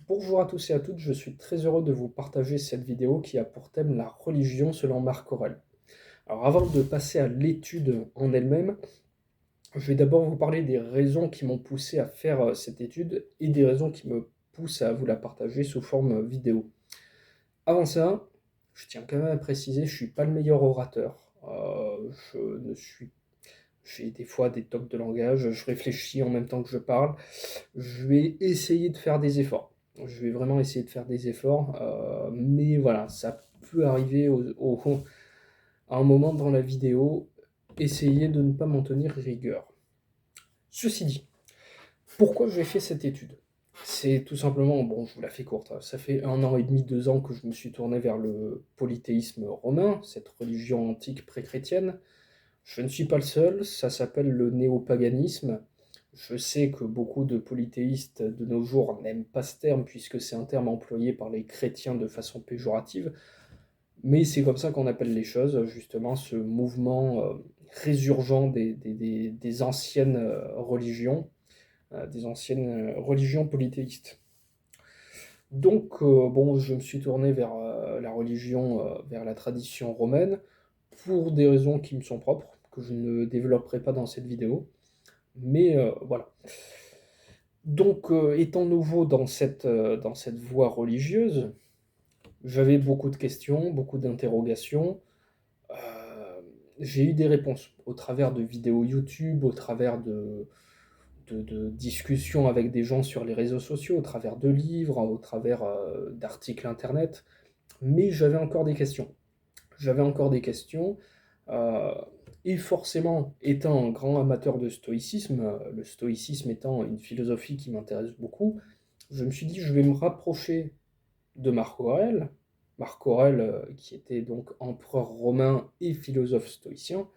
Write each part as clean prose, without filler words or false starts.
Bonjour à tous et à toutes, je suis très heureux de vous partager cette vidéo qui a pour thème la religion selon Marc Aurèle. Alors avant de passer à l'étude en elle-même, je vais d'abord vous parler des raisons qui m'ont poussé à faire cette étude et des raisons qui me poussent à vous la partager sous forme vidéo. Avant ça, je tiens quand même à préciser, je ne suis pas le meilleur orateur. Je ne suis J'ai des fois des tocs de langage, je réfléchis en même temps que je parle. Je vais essayer de faire des efforts. Je vais vraiment essayer de faire des efforts, mais voilà, ça peut arriver à un moment dans la vidéo. Essayez de ne pas m'en tenir rigueur. Ceci dit, pourquoi j'ai fait cette étude? C'est tout simplement, bon, je vous la fais courte, hein, ça fait 1 an et demi, 2 ans que je me suis tourné vers le polythéisme romain, cette religion antique pré-chrétienne. Je ne suis pas le seul, ça s'appelle le néopaganisme. Je sais que beaucoup de polythéistes de nos jours n'aiment pas ce terme puisque c'est un terme employé par les chrétiens de façon péjorative, mais c'est comme ça qu'on appelle les choses, justement, ce mouvement résurgent des anciennes religions, des anciennes religions polythéistes. Donc, bon, je me suis tourné vers la religion, vers la tradition romaine, pour des raisons qui me sont propres, que je ne développerai pas dans cette vidéo. Mais voilà. Donc, étant nouveau dans cette voie religieuse, j'avais beaucoup de questions, beaucoup d'interrogations. Euh, j'ai eu des réponses au travers de vidéos YouTube, au travers de discussions avec des gens sur les réseaux sociaux, au travers de livres, au travers d'articles internet. Mais j'avais encore des questions. J'avais encore des questions. Euh, et forcément, étant un grand amateur de stoïcisme, le stoïcisme étant une philosophie qui m'intéresse beaucoup, je me suis dit je vais me rapprocher de Marc Aurèle. Marc Aurèle, qui était donc empereur romain et philosophe stoïcien.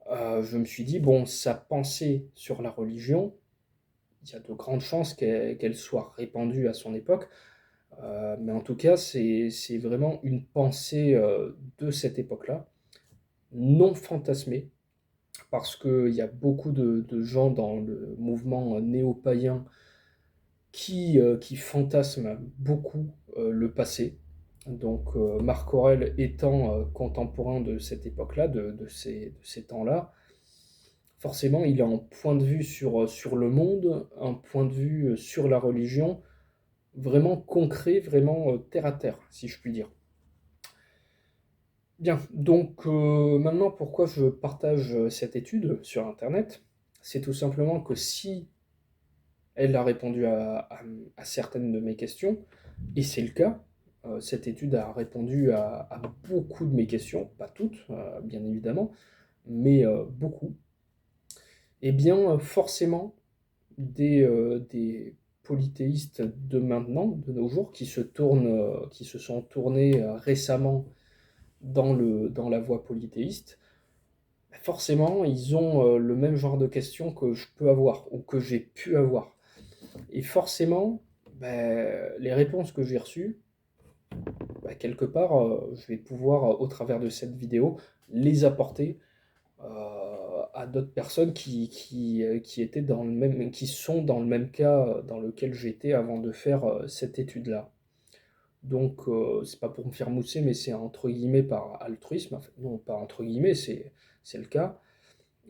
Je me suis dit, bon, sa pensée sur la religion, il y a de grandes chances qu'elle soit répandue à son époque, mais en tout cas, c'est vraiment une pensée de cette époque-là, non fantasmée, parce qu'il y a beaucoup de gens dans le mouvement néo-païen qui fantasment beaucoup le passé. Donc Marc Aurèle étant contemporain de cette époque-là, de ces temps-là, forcément il a un point de vue sur le monde, un point de vue sur la religion, vraiment concret, vraiment terre à terre, si je puis dire. Bien, donc maintenant pourquoi je partage cette étude sur Internet? C'est tout simplement que si elle a répondu à certaines de mes questions, et c'est le cas. Cette étude a répondu à beaucoup de mes questions, pas toutes, bien évidemment, mais beaucoup. Et bien, forcément, des polythéistes de maintenant, de nos jours, qui se sont tournés récemment dans la voie polythéiste, forcément, ils ont le même genre de questions que je peux avoir, ou que j'ai pu avoir. Et forcément, les réponses que j'ai reçues, quelque part, je vais pouvoir, au travers de cette vidéo, les apporter à d'autres personnes qui étaient dans le même, qui sont dans le même cas dans lequel j'étais avant de faire cette étude-là. Donc, c'est pas pour me faire mousser, mais c'est entre guillemets par altruisme. En fait, non, pas entre guillemets, c'est le cas.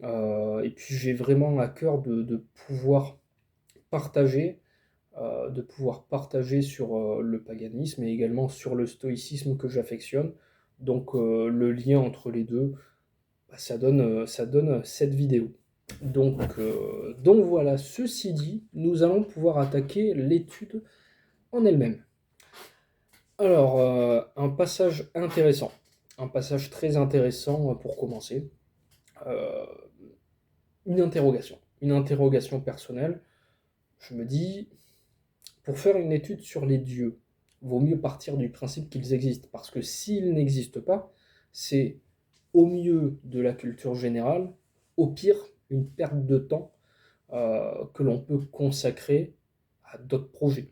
Et puis, j'ai vraiment à cœur de pouvoir partager sur le paganisme et également sur le stoïcisme que j'affectionne. Donc le lien entre les deux, ça donne cette vidéo. Donc voilà, ceci dit, nous allons pouvoir attaquer l'étude en elle-même. Alors, un passage très intéressant pour commencer. Euh, une interrogation personnelle. Je me dis, pour faire une étude sur les dieux, vaut mieux partir du principe qu'ils existent, parce que s'ils n'existent pas, c'est au mieux de la culture générale, au pire une perte de temps que l'on peut consacrer à d'autres projets.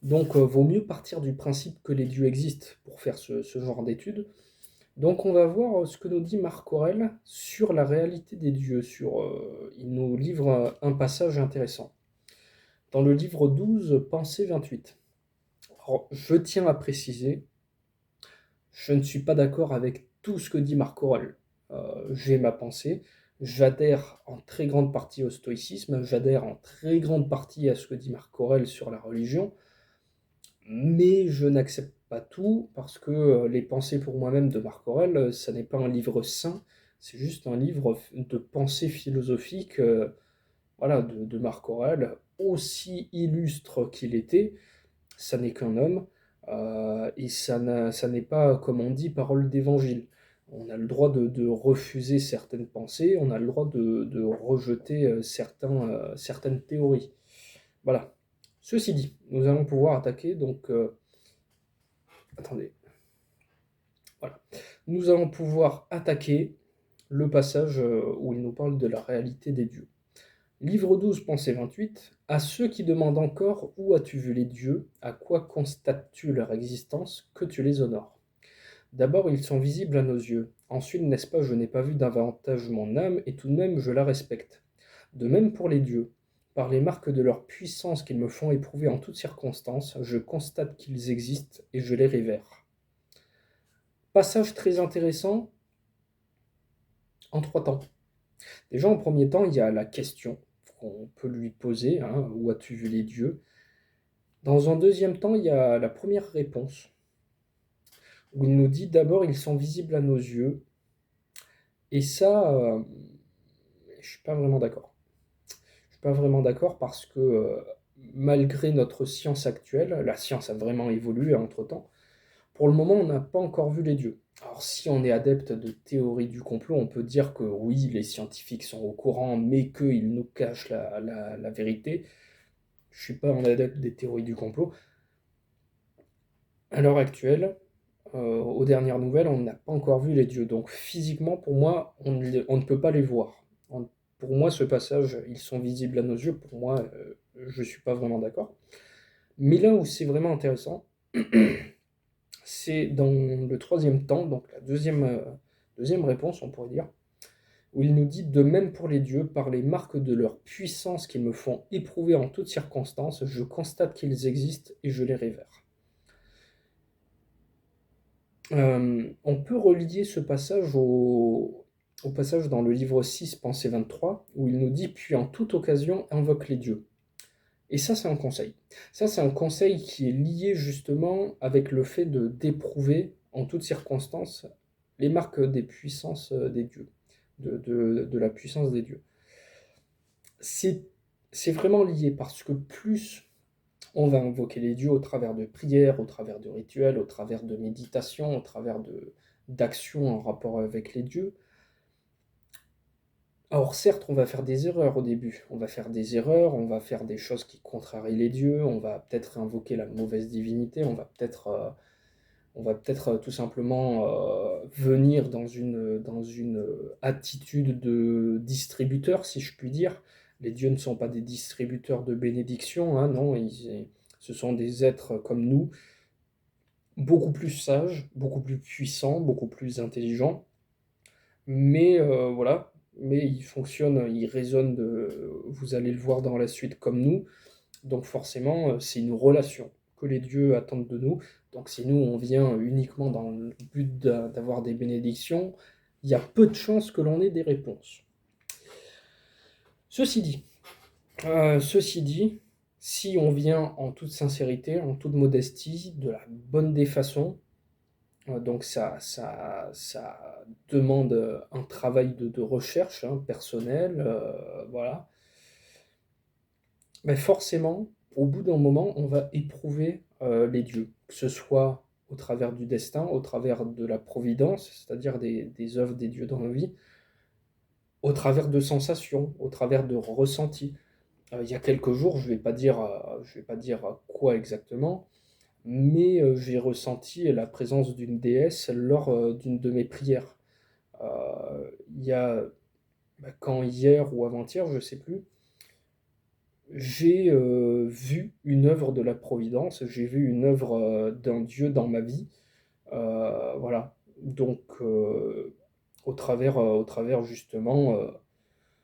Donc vaut mieux partir du principe que les dieux existent pour faire ce genre d'études. Donc on va voir ce que nous dit Marc Aurèle sur la réalité des dieux. Il nous livre un passage intéressant. dans le livre 12, Pensée 28. Alors, je tiens à préciser, je ne suis pas d'accord avec tout ce que dit Marc Aurèle. J'ai ma pensée, j'adhère en très grande partie au stoïcisme, j'adhère en très grande partie à ce que dit Marc Aurèle sur la religion, mais je n'accepte pas tout parce que les pensées pour moi-même de Marc Aurèle, ça n'est pas un livre saint, c'est juste un livre de pensée philosophique, voilà, de Marc Aurèle, aussi illustre qu'il était, ça n'est qu'un homme, et ça n'est pas, comme on dit, parole d'évangile. On a le droit de refuser certaines pensées, on a le droit de rejeter certaines théories. Voilà. Ceci dit, nous allons pouvoir attaquer, donc, attendez, voilà. Nous allons pouvoir attaquer le passage où il nous parle de la réalité des dieux. Livre 12, Pensée 28. À ceux qui demandent encore où as-tu vu les dieux, à quoi constates-tu leur existence, que tu les honores. D'abord, ils sont visibles à nos yeux. Ensuite, n'est-ce pas, je n'ai pas vu davantage mon âme, et tout de même je la respecte. De même pour les dieux. Par les marques de leur puissance qu'ils me font éprouver en toutes circonstances, je constate qu'ils existent et je les révère. Passage très intéressant en 3 temps. Déjà, en premier temps, il y a la question qu'on peut lui poser, hein, où as-tu vu les dieux? Dans un deuxième temps, il y a la première réponse, où il nous dit d'abord, ils sont visibles à nos yeux, et ça, je suis pas vraiment d'accord. Je suis pas vraiment d'accord parce que malgré notre science actuelle, la science a vraiment évolué entre-temps, pour le moment, on n'a pas encore vu les dieux. Alors si on est adepte de théorie du complot, on peut dire que oui, les scientifiques sont au courant, mais qu'ils nous cachent la vérité. Je suis pas un adepte des théories du complot. À l'heure actuelle, aux dernières nouvelles, on n'a pas encore vu les dieux. Donc physiquement, pour moi, on ne peut pas les voir. Pour moi, ce passage, ils sont visibles à nos yeux. Pour moi, je ne suis pas vraiment d'accord. Mais là où c'est vraiment intéressant, c'est dans le troisième temps, donc la deuxième réponse, on pourrait dire, où il nous dit de même pour les dieux, par les marques de leur puissance qu'ils me font éprouver en toutes circonstances, je constate qu'ils existent et je les révère. On peut relier ce passage au passage dans le livre 6, Pensée 23, où il nous dit puis en toute occasion invoque les dieux. Et ça, c'est un conseil. Ça, c'est un conseil qui est lié justement avec le fait d'éprouver en toutes circonstances les marques des puissances des dieux, de la puissance des dieux. C'est c'est vraiment lié parce que plus on va invoquer les dieux au travers de prières, au travers de rituels, au travers de méditations, au travers d'actions en rapport avec les dieux. Alors certes, on va faire des erreurs au début, on va faire des erreurs, on va faire des choses qui contrarient les dieux, on va peut-être invoquer la mauvaise divinité, on va peut-être tout simplement venir dans une attitude de distributeur, si je puis dire. Les dieux ne sont pas des distributeurs de bénédictions, hein, non, ce sont des êtres comme nous, beaucoup plus sages, beaucoup plus puissants, beaucoup plus intelligents, mais voilà, mais ils fonctionnent, ils raisonnent, vous allez le voir dans la suite, comme nous, donc forcément, c'est une relation que les dieux attendent de nous. Donc si nous, on vient uniquement dans le but d'avoir des bénédictions, il y a peu de chances que l'on ait des réponses. Ceci dit, si on vient en toute sincérité, en toute modestie, de la bonne des façons, donc ça demande un travail de recherche, hein, personnel, voilà. Mais forcément, au bout d'un moment, on va éprouver les dieux, que ce soit au travers du destin, au travers de la providence, c'est-à-dire des œuvres des dieux dans nos vies, au travers de sensations, au travers de ressentis. Il y a quelques jours, je vais pas dire quoi exactement, mais j'ai ressenti la présence d'une déesse lors d'une de mes prières. Il y a, quand hier ou avant-hier, je ne sais plus, j'ai vu une œuvre de la Providence, j'ai vu une œuvre d'un Dieu dans ma vie. Voilà. Donc, au travers justement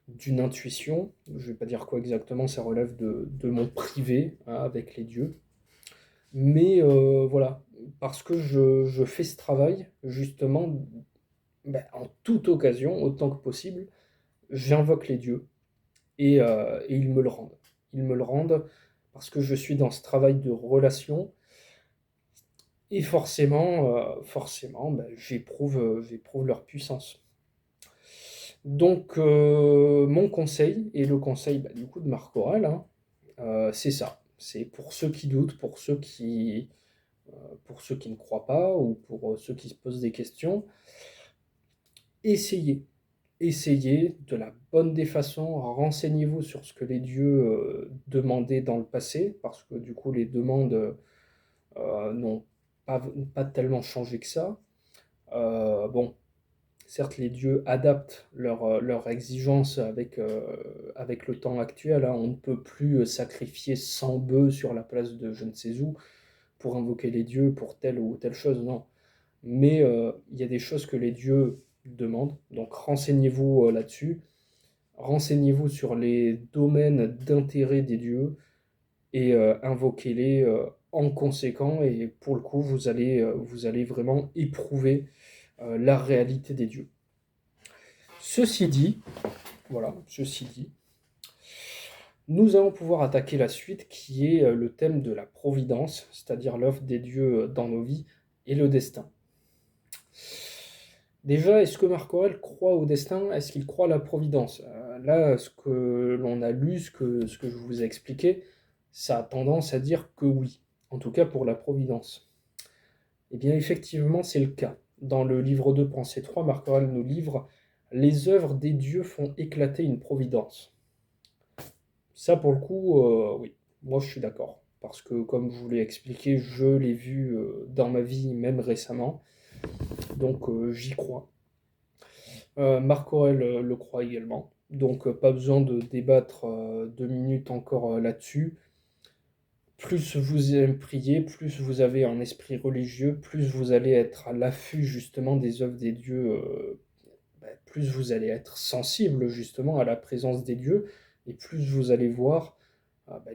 d'une intuition. Je vais pas dire quoi exactement, ça relève de mon privé, hein, avec les dieux. Mais voilà, parce que je fais ce travail, justement, ben, en toute occasion, autant que possible, j'invoque les dieux et ils me le rendent. Ils me le rendent parce que je suis dans ce travail de relation et forcément, ben, j'éprouve leur puissance. Donc, mon conseil, et le conseil bah, du coup de Marc Aurèle, hein, c'est ça. C'est pour ceux qui doutent, pour ceux qui ne croient pas ou pour ceux qui se posent des questions, essayez. Essayez de la bonne des façons, renseignez-vous sur ce que les dieux demandaient dans le passé, parce que du coup les demandes n'ont pas tellement changé que ça. Bon, certes, les dieux adaptent leurs exigences avec le temps actuel, hein. On ne peut plus sacrifier 100 bœufs sur la place de je ne sais où pour invoquer les dieux pour telle ou telle chose, non. Mais il y a des choses que les dieux demandent, donc renseignez-vous là-dessus. Renseignez-vous sur les domaines d'intérêt des dieux et invoquez-les en conséquent, et pour le coup, vous allez vraiment éprouver la réalité des dieux. Ceci dit, voilà, ceci dit, nous allons pouvoir attaquer la suite qui est le thème de la providence, c'est-à-dire l'œuvre des dieux dans nos vies et le destin. Déjà, est-ce que Marc Aurèle croit au destin? Est-ce qu'il croit à la providence? Là, ce que l'on a lu, ce que je vous ai expliqué, ça a tendance à dire que oui, en tout cas pour la providence. Eh bien, effectivement, c'est le cas. Dans le livre 2, Pensée 3, Marc Aurèle nous livre les œuvres des dieux font éclater une providence. Ça, pour le coup, oui, moi je suis d'accord. Parce que, comme je vous l'ai expliqué, je l'ai vu dans ma vie, même récemment. Donc, j'y crois. Marc Aurèle le croit également. Donc, pas besoin de débattre 2 minutes encore là-dessus. Plus vous priez, plus vous avez un esprit religieux, plus vous allez être à l'affût justement des œuvres des dieux, plus vous allez être sensible justement à la présence des dieux, et plus vous allez voir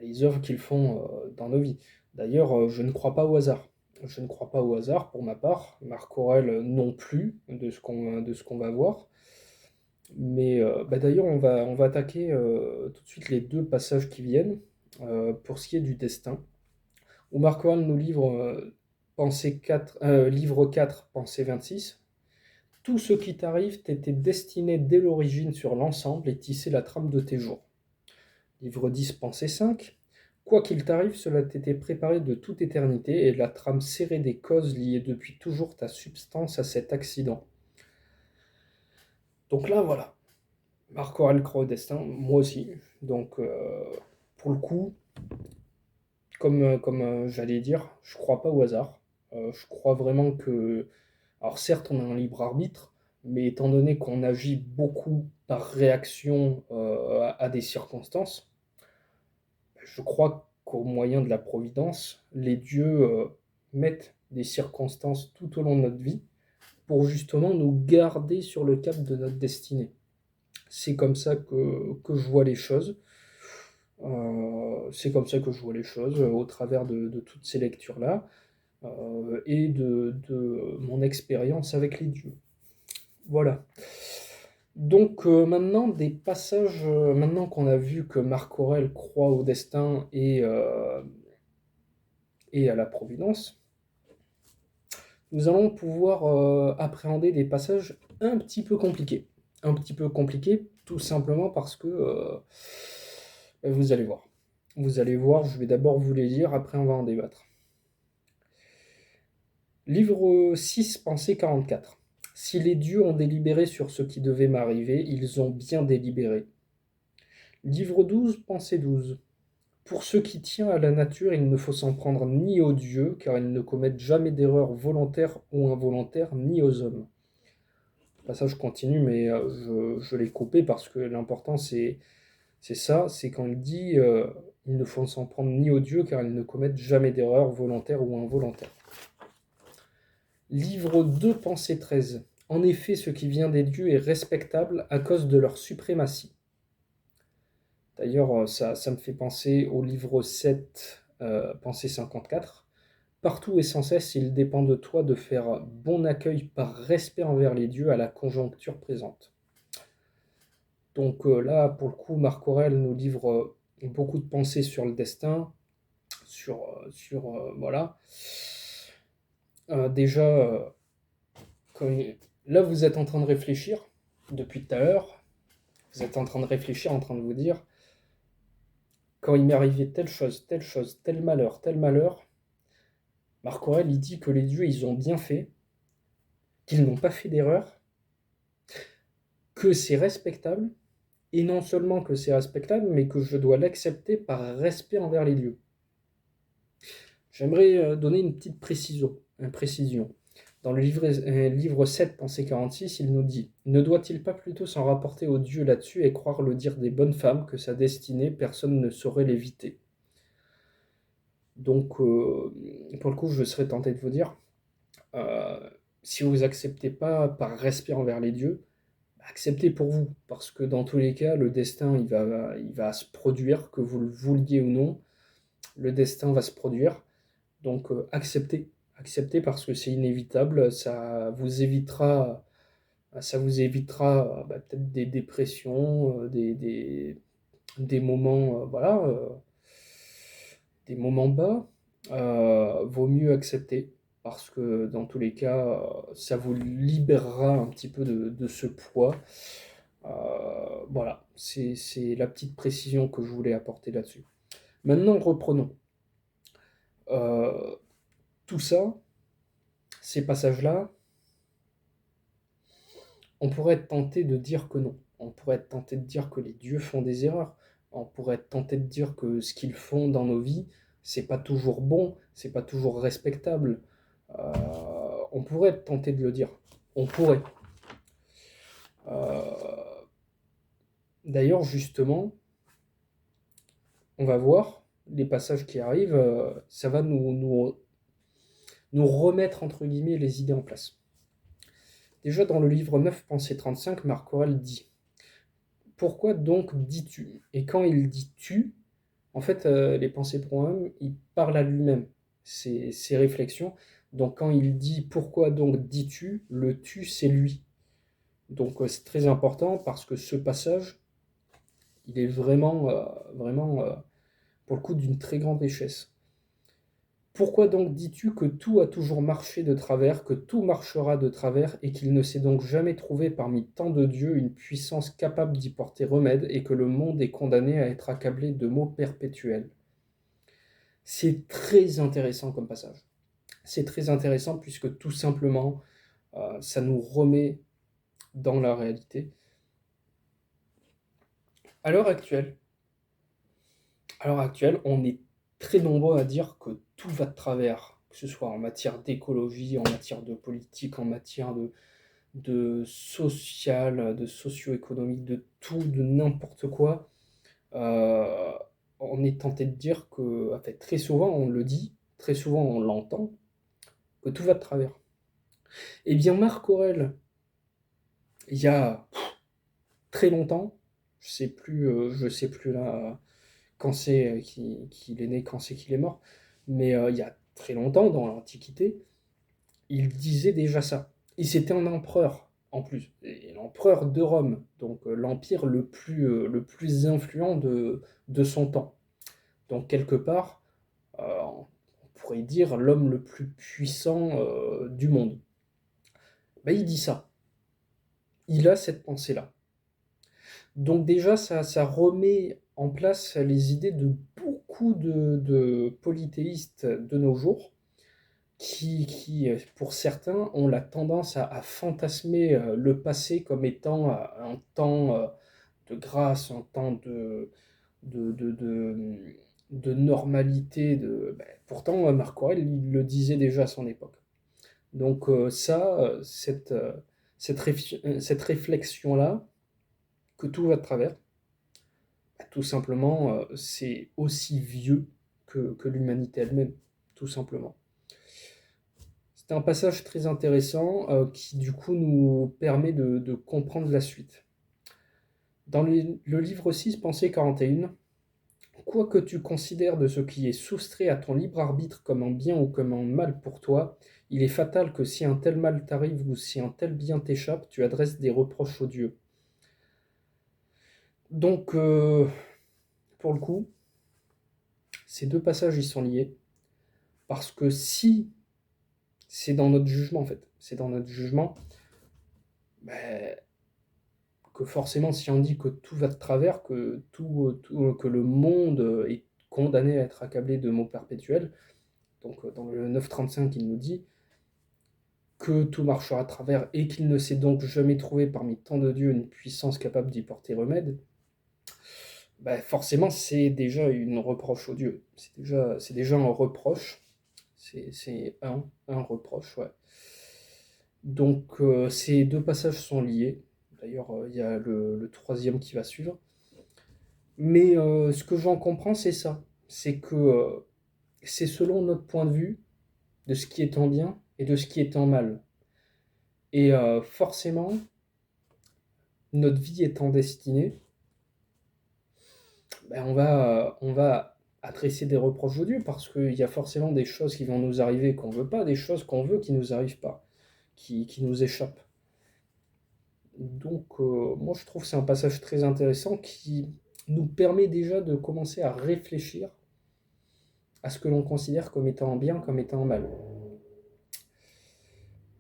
les œuvres qu'ils font dans nos vies. D'ailleurs, je ne crois pas au hasard. Je ne crois pas au hasard pour ma part, Marc Aurèle non plus, de ce qu'on va voir. Mais d'ailleurs, on va attaquer tout de suite les deux passages qui viennent pour ce qui est du destin, où Marc Aurèle nous livre livre 4, Pensée 26. Tout ce qui t'arrive t'était destiné dès l'origine sur l'ensemble et tisser la trame de tes jours. Livre 10, Pensée 5. Quoi qu'il t'arrive, cela t'était préparé de toute éternité et la trame serrée des causes liées depuis toujours ta substance à cet accident. Donc là, voilà. Marc Aurèle croit au destin, moi aussi. Donc, pour le coup, comme j'allais dire, je crois pas au hasard. Je crois vraiment que... Alors certes, on a un libre arbitre, mais étant donné qu'on agit beaucoup par réaction à des circonstances, je crois qu'au moyen de la providence, les dieux mettent des circonstances tout au long de notre vie pour justement nous garder sur le cap de notre destinée. C'est comme ça que je vois les choses. C'est comme ça que je vois les choses au travers de toutes ces lectures-là et de mon expérience avec les dieux. Voilà. Donc maintenant, des passages, maintenant qu'on a vu que Marc Aurèle croit au destin et à la providence, nous allons pouvoir appréhender des passages un petit peu compliqués. Un petit peu compliqués, tout simplement parce que vous allez voir. Vous allez voir, je vais d'abord vous les lire, après on va en débattre. Livre 6, Pensée 44. Si les dieux ont délibéré sur ce qui devait m'arriver, ils ont bien délibéré. Livre 12, Pensée 12. Pour ce qui tient à la nature, il ne faut s'en prendre ni aux dieux, car ils ne commettent jamais d'erreur volontaire ou involontaire, ni aux hommes. Le passage continue, mais je l'ai coupé parce que l'important c'est ça, c'est quand il dit il ne faut s'en prendre ni aux dieux, car ils ne commettent jamais d'erreur volontaire ou involontaire. Livre 2, Pensée 13. En effet, ce qui vient des dieux est respectable à cause de leur suprématie. D'ailleurs, ça me fait penser au livre 7, Pensée 54. Partout et sans cesse, il dépend de toi de faire bon accueil par respect envers les dieux à la conjoncture présente. Donc là, pour le coup, Marc Aurèle nous livre beaucoup de pensées sur le destin, voilà. Déjà, là, vous êtes en train de réfléchir depuis tout à l'heure. Vous êtes en train de réfléchir, en train de vous dire, quand il m'est arrivé telle chose, tel malheur, Marc Aurèle, il dit que les dieux, ils ont bien fait, qu'ils n'ont pas fait d'erreur, que c'est respectable, et non seulement que c'est respectable, mais que je dois l'accepter par respect envers les dieux. J'aimerais donner une petite précision. Dans le livre 7, Pensée 46, il nous dit: Ne doit-il pas plutôt s'en rapporter au Dieu là-dessus et croire le dire des bonnes femmes que sa destinée, personne ne saurait l'éviter? Donc, pour le coup, je serais tenté de vous dire, euh, si vous acceptez pas par respect envers les dieux, acceptez pour vous, parce que dans tous les cas, le destin, il va se produire, que vous le vouliez ou non, le destin va se produire. Donc acceptez, acceptez parce que c'est inévitable, ça vous évitera peut-être des dépressions, des moments, voilà, des moments bas. Vaut mieux accepter parce que dans tous les cas, ça vous libérera un petit peu de ce poids. Voilà, c'est la petite précision que je voulais apporter là-dessus. Maintenant, reprenons. Euh, Tout ça, ces passages-là, on pourrait être tenté de dire que non. On pourrait être tenté de dire que les dieux font des erreurs. On pourrait être tenté de dire que ce qu'ils font dans nos vies, c'est pas toujours bon, c'est pas toujours respectable. Euh, on pourrait être tenté de le dire. On pourrait. Euh, D'ailleurs, justement, on va voir les passages qui arrivent, ça va nous remettre entre guillemets les idées en place. Déjà dans le livre 9, Pensée 35, Marc Aurèle dit: Pourquoi donc dis-tu? Et quand il dit tu, en fait, les pensées pour un homme, il parle à lui-même, ses réflexions. Donc quand il dit pourquoi donc dis-tu, le tu, c'est lui. Donc c'est très important parce que ce passage, il est vraiment, pour le coup, d'une très grande richesse. Pourquoi donc dis-tu que tout a toujours marché de travers, que tout marchera de travers, et qu'il ne s'est donc jamais trouvé parmi tant de dieux une puissance capable d'y porter remède, et que le monde est condamné à être accablé de maux perpétuels? C'est très intéressant comme passage. C'est très intéressant puisque tout simplement, ça nous remet dans la réalité. À l'heure actuelle, on est très nombreux à dire que tout va de travers, que ce soit en matière d'écologie, en matière de politique, en matière de social, de socio-économique, de tout, de n'importe quoi. Euh, on est tenté de dire que, en fait, très souvent on le dit, très souvent on l'entend, que tout va de travers. Eh bien, Marc Aurèle, il y a très longtemps, je sais plus là quand c'est qu'il est né, quand c'est qu'il est mort, mais il y a très longtemps, dans l'Antiquité, il disait déjà ça. Et c'était un empereur, en plus, et l'empereur de Rome, donc l'empire le plus influent de son temps. Donc quelque part, on pourrait dire l'homme le plus puissant du monde. Ben, il dit ça. Il a cette pensée-là. Donc déjà, ça remet en place les idées de beaucoup de polythéistes de nos jours, pour certains, ont la tendance à fantasmer le passé comme étant un temps de grâce, un temps de, de, de, de normalité. Pourtant, Marc Aurèle, il le disait déjà à son époque. Donc cette réflexion-là, que tout va de travers, tout simplement, c'est aussi vieux que l'humanité elle-même, tout simplement. C'est un passage très intéressant qui du coup nous permet de comprendre la suite. Dans le livre 6, Pensée 41, quoi que tu considères de ce qui est soustrait à ton libre arbitre comme un bien ou comme un mal pour toi, il est fatal que si un tel mal t'arrive ou si un tel bien t'échappe, tu adresses des reproches aux dieux. Donc, pour le coup, ces deux passages, ils sont liés. Parce que si c'est dans notre jugement, en fait, c'est dans notre jugement, ben, que forcément, si on dit que tout va de travers, que le monde est condamné à être accablé de maux perpétuels, donc dans le 9.35, il nous dit que tout marchera à travers et qu'il ne s'est donc jamais trouvé parmi tant de dieux une puissance capable d'y porter remède, ben forcément, c'est déjà une reproche aux dieux. C'est déjà un reproche. C'est un reproche, ouais. Donc, ces deux passages sont liés. D'ailleurs, il y a le troisième qui va suivre. Mais ce que j'en comprends, c'est ça. C'est que c'est selon notre point de vue de ce qui est en bien et de ce qui est en mal. Et forcément, notre vie étant destinée, ben on va adresser des reproches aux dieux parce qu'il y a forcément des choses qui vont nous arriver qu'on veut pas, des choses qu'on veut qui nous arrivent pas, qui nous échappent. Donc, moi, je trouve que c'est un passage très intéressant qui nous permet déjà de commencer à réfléchir à ce que l'on considère comme étant bien, comme étant mal.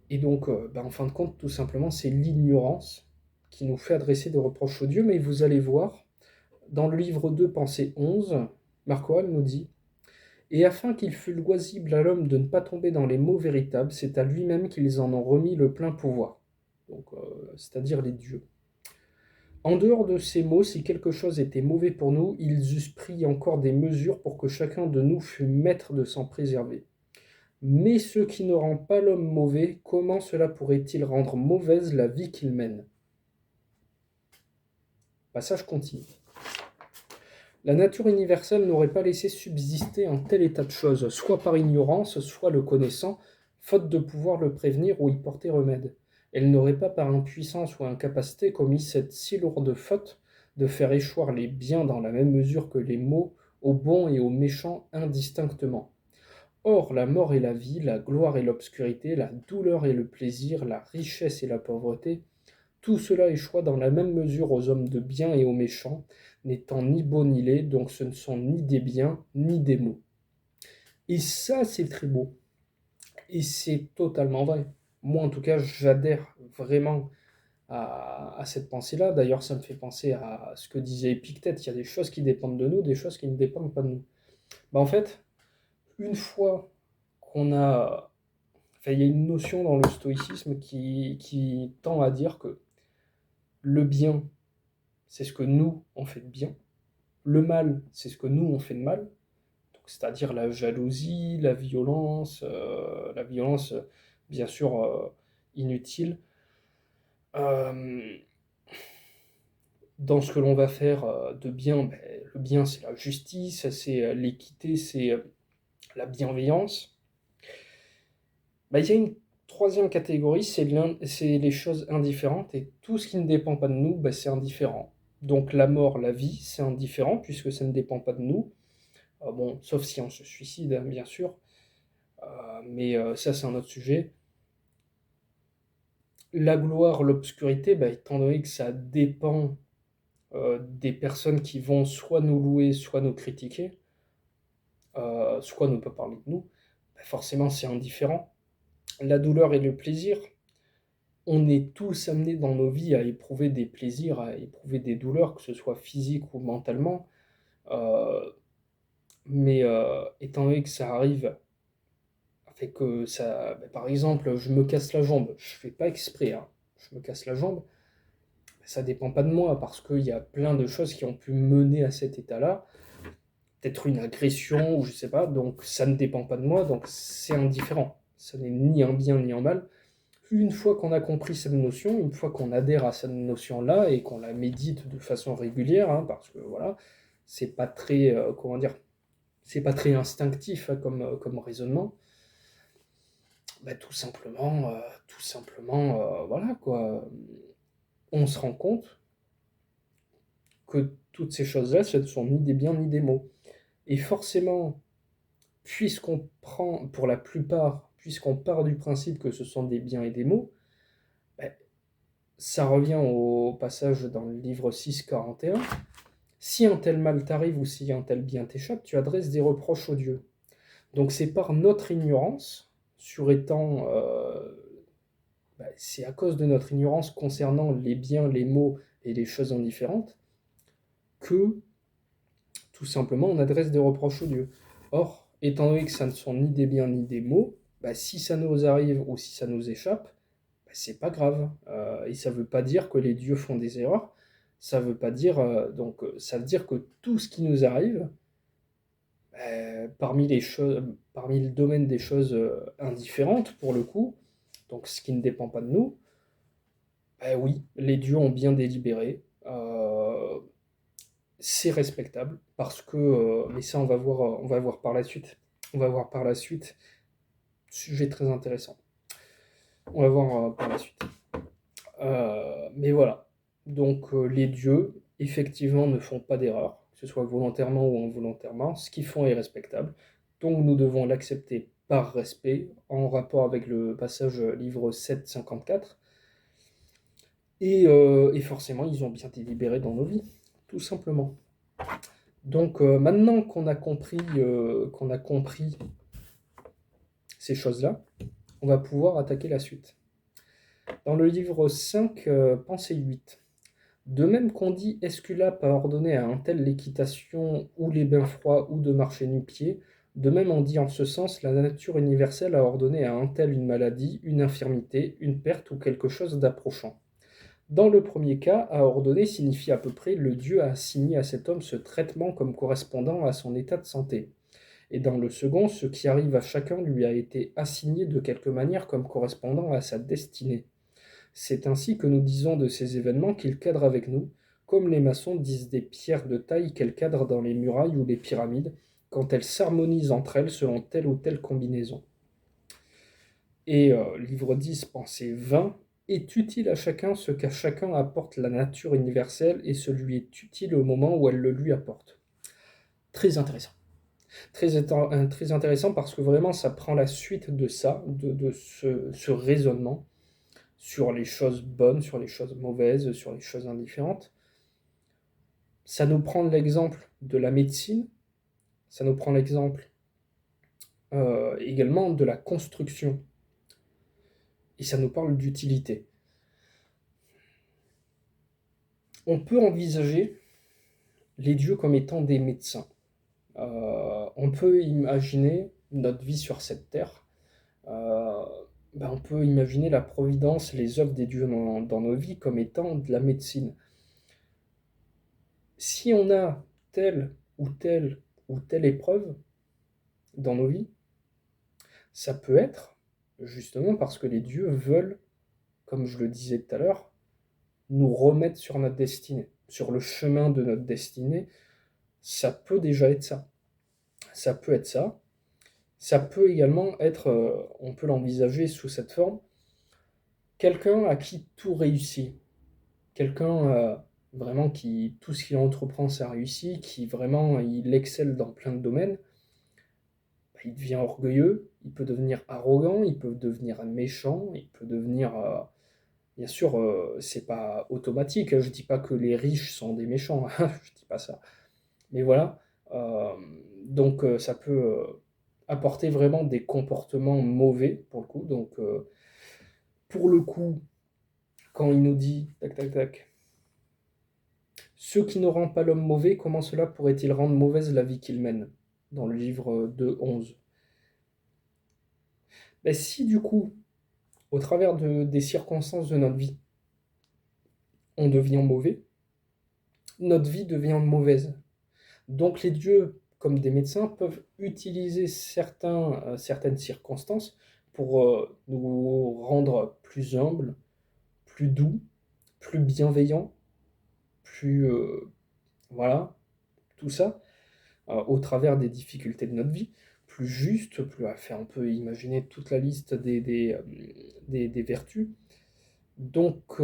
Et donc, en fin de compte, tout simplement, c'est l'ignorance qui nous fait adresser des reproches aux dieux. Mais vous allez voir, dans le livre 2, Pensée 11, Marc Aurèle nous dit: Et afin qu'il fût loisible à l'homme de ne pas tomber dans les maux véritables, c'est à lui-même qu'ils en ont remis le plein pouvoir. Donc, c'est-à-dire les dieux. En dehors de ces mots, si quelque chose était mauvais pour nous, ils eussent pris encore des mesures pour que chacun de nous fût maître de s'en préserver. Mais ce qui ne rend pas l'homme mauvais, comment cela pourrait-il rendre mauvaise la vie qu'il mène? Passage continue. La nature universelle n'aurait pas laissé subsister un tel état de choses, soit par ignorance, soit le connaissant, faute de pouvoir le prévenir ou y porter remède. Elle n'aurait pas par impuissance ou incapacité commis cette si lourde faute de faire échoir les biens dans la même mesure que les maux, aux bons et aux méchants indistinctement. Or, la mort et la vie, la gloire et l'obscurité, la douleur et le plaisir, la richesse et la pauvreté, tout cela échoit dans la même mesure aux hommes de bien et aux méchants, n'étant ni beaux ni laids, donc ce ne sont ni des biens ni des maux. Et ça, c'est très beau. Et c'est totalement vrai. Moi, en tout cas, j'adhère vraiment à cette pensée-là. D'ailleurs, ça me fait penser à ce que disait Épictète. Il y a des choses qui dépendent de nous, des choses qui ne dépendent pas de nous. En fait, une fois qu'on a... Enfin, il y a une notion dans le stoïcisme qui tend à dire que le bien, c'est ce que nous, on fait de bien. Le mal, c'est ce que nous, on fait de mal. Donc, c'est-à-dire la jalousie, la violence bien sûr inutile. Euh, dans ce que l'on va faire de bien, le bien, c'est la justice, c'est l'équité, c'est la bienveillance. Il y a une troisième catégorie, c'est les choses indifférentes, et tout ce qui ne dépend pas de nous, c'est indifférent. Donc la mort, la vie, c'est indifférent, puisque ça ne dépend pas de nous. Bon, sauf si on se suicide, hein, bien sûr. Mais ça, c'est un autre sujet. La gloire, l'obscurité, étant donné que ça dépend des personnes qui vont soit nous louer, soit nous critiquer, soit ne pas parler de nous, forcément, c'est indifférent. La douleur et le plaisir, on est tous amenés dans nos vies à éprouver des plaisirs, à éprouver des douleurs, que ce soit physique ou mentalement. Euh, mais étant donné que ça arrive, fait que ça, par exemple, je me casse la jambe, je fais pas exprès, hein, je me casse la jambe, ça dépend pas de moi parce qu'il y a plein de choses qui ont pu mener à cet état-là, peut-être une agression ou je sais pas, donc ça ne dépend pas de moi, donc c'est indifférent. Ça n'est ni un bien ni un mal. Une fois qu'on a compris cette notion, une fois qu'on adhère à cette notion-là et qu'on la médite de façon régulière, hein, parce que voilà, c'est pas très, comment dire, c'est pas très instinctif hein, comme raisonnement, tout simplement, voilà quoi, on se rend compte que toutes ces choses-là, ce ne sont ni des biens ni des maux. Et forcément, pour la plupart, puisqu'on part du principe que ce sont des biens et des maux, ben, ça revient au passage dans le livre 6,41. Si un tel mal t'arrive ou si un tel bien t'échappe, tu adresses des reproches aux dieux. Donc c'est par notre ignorance, c'est à cause de notre ignorance concernant les biens, les maux et les choses indifférentes, que tout simplement on adresse des reproches aux dieux. Or, étant donné que ça ne sont ni des biens ni des maux, si ça nous arrive ou si ça nous échappe, c'est pas grave. Et ça veut pas dire que les dieux font des erreurs. Ça veut pas dire ça veut dire que tout ce qui nous arrive, parmi le domaine des choses indifférentes pour le coup, donc ce qui ne dépend pas de nous, oui, les dieux ont bien délibéré. C'est respectable parce que, mais ça on va voir par la suite. On va voir par la suite. Sujet très intéressant. On va voir par la suite. Mais voilà. Donc les dieux, effectivement, ne font pas d'erreur, que ce soit volontairement ou involontairement. Ce qu'ils font est respectable. Donc nous devons l'accepter par respect, en rapport avec le passage livre 7, 54. Et forcément, ils ont bien délibéré dans nos vies, tout simplement. Donc maintenant qu'on a compris ces choses-là, on va pouvoir attaquer la suite. Dans le livre 5, pensée 8. De même qu'on dit Esculape a ordonné à un tel l'équitation ou les bains froids ou de marcher nu-pieds, de même on dit en ce sens la nature universelle a ordonné à un tel une maladie, une infirmité, une perte ou quelque chose d'approchant. Dans le premier cas, à ordonner signifie à peu près le Dieu a assigné à cet homme ce traitement comme correspondant à son état de santé. Et dans le second, ce qui arrive à chacun lui a été assigné de quelque manière comme correspondant à sa destinée. C'est ainsi que nous disons de ces événements qu'ils cadrent avec nous, comme les maçons disent des pierres de taille qu'elles cadrent dans les murailles ou les pyramides, quand elles s'harmonisent entre elles selon telle ou telle combinaison. Et livre 10, pensée 20, est utile à chacun ce qu'à chacun apporte la nature universelle et ce lui est utile au moment où elle le lui apporte. Très intéressant. Très intéressant parce que vraiment ça prend la suite de ça, de ce raisonnement sur les choses bonnes, sur les choses mauvaises, sur les choses indifférentes. Ça nous prend l'exemple de la médecine, ça nous prend l'exemple également de la construction, et ça nous parle d'utilité. On peut envisager les dieux comme étant des médecins. On peut imaginer notre vie sur cette terre, on peut imaginer la providence, les œuvres des dieux dans nos vies comme étant de la médecine. Si on a telle ou telle ou telle épreuve dans nos vies, ça peut être justement parce que les dieux veulent, comme je le disais tout à l'heure, nous remettre sur notre destinée, sur le chemin de notre destinée. Ça peut déjà être ça. Ça peut être ça. Ça peut également être, on peut l'envisager sous cette forme, quelqu'un à qui tout réussit. Quelqu'un vraiment qui, tout ce qu'il entreprend, ça réussit, qui vraiment, il excelle dans plein de domaines. Il devient orgueilleux, il peut devenir arrogant, il peut devenir méchant, il peut devenir... bien sûr, c'est pas automatique, hein, je dis pas que les riches sont des méchants, je dis pas ça. Mais voilà, donc ça peut apporter vraiment des comportements mauvais pour le coup. Donc pour le coup, quand il nous dit, tac tac tac, ce qui ne rend pas l'homme mauvais, comment cela pourrait-il rendre mauvaise la vie qu'il mène? Dans le livre de 11. Si du coup, au travers des circonstances de notre vie, on devient mauvais, notre vie devient mauvaise. Donc les dieux, comme des médecins, peuvent utiliser certaines circonstances pour nous rendre plus humbles, plus doux, plus bienveillants, plus... voilà, tout ça, au travers des difficultés de notre vie, plus juste, on peut imaginer toute la liste des vertus. Donc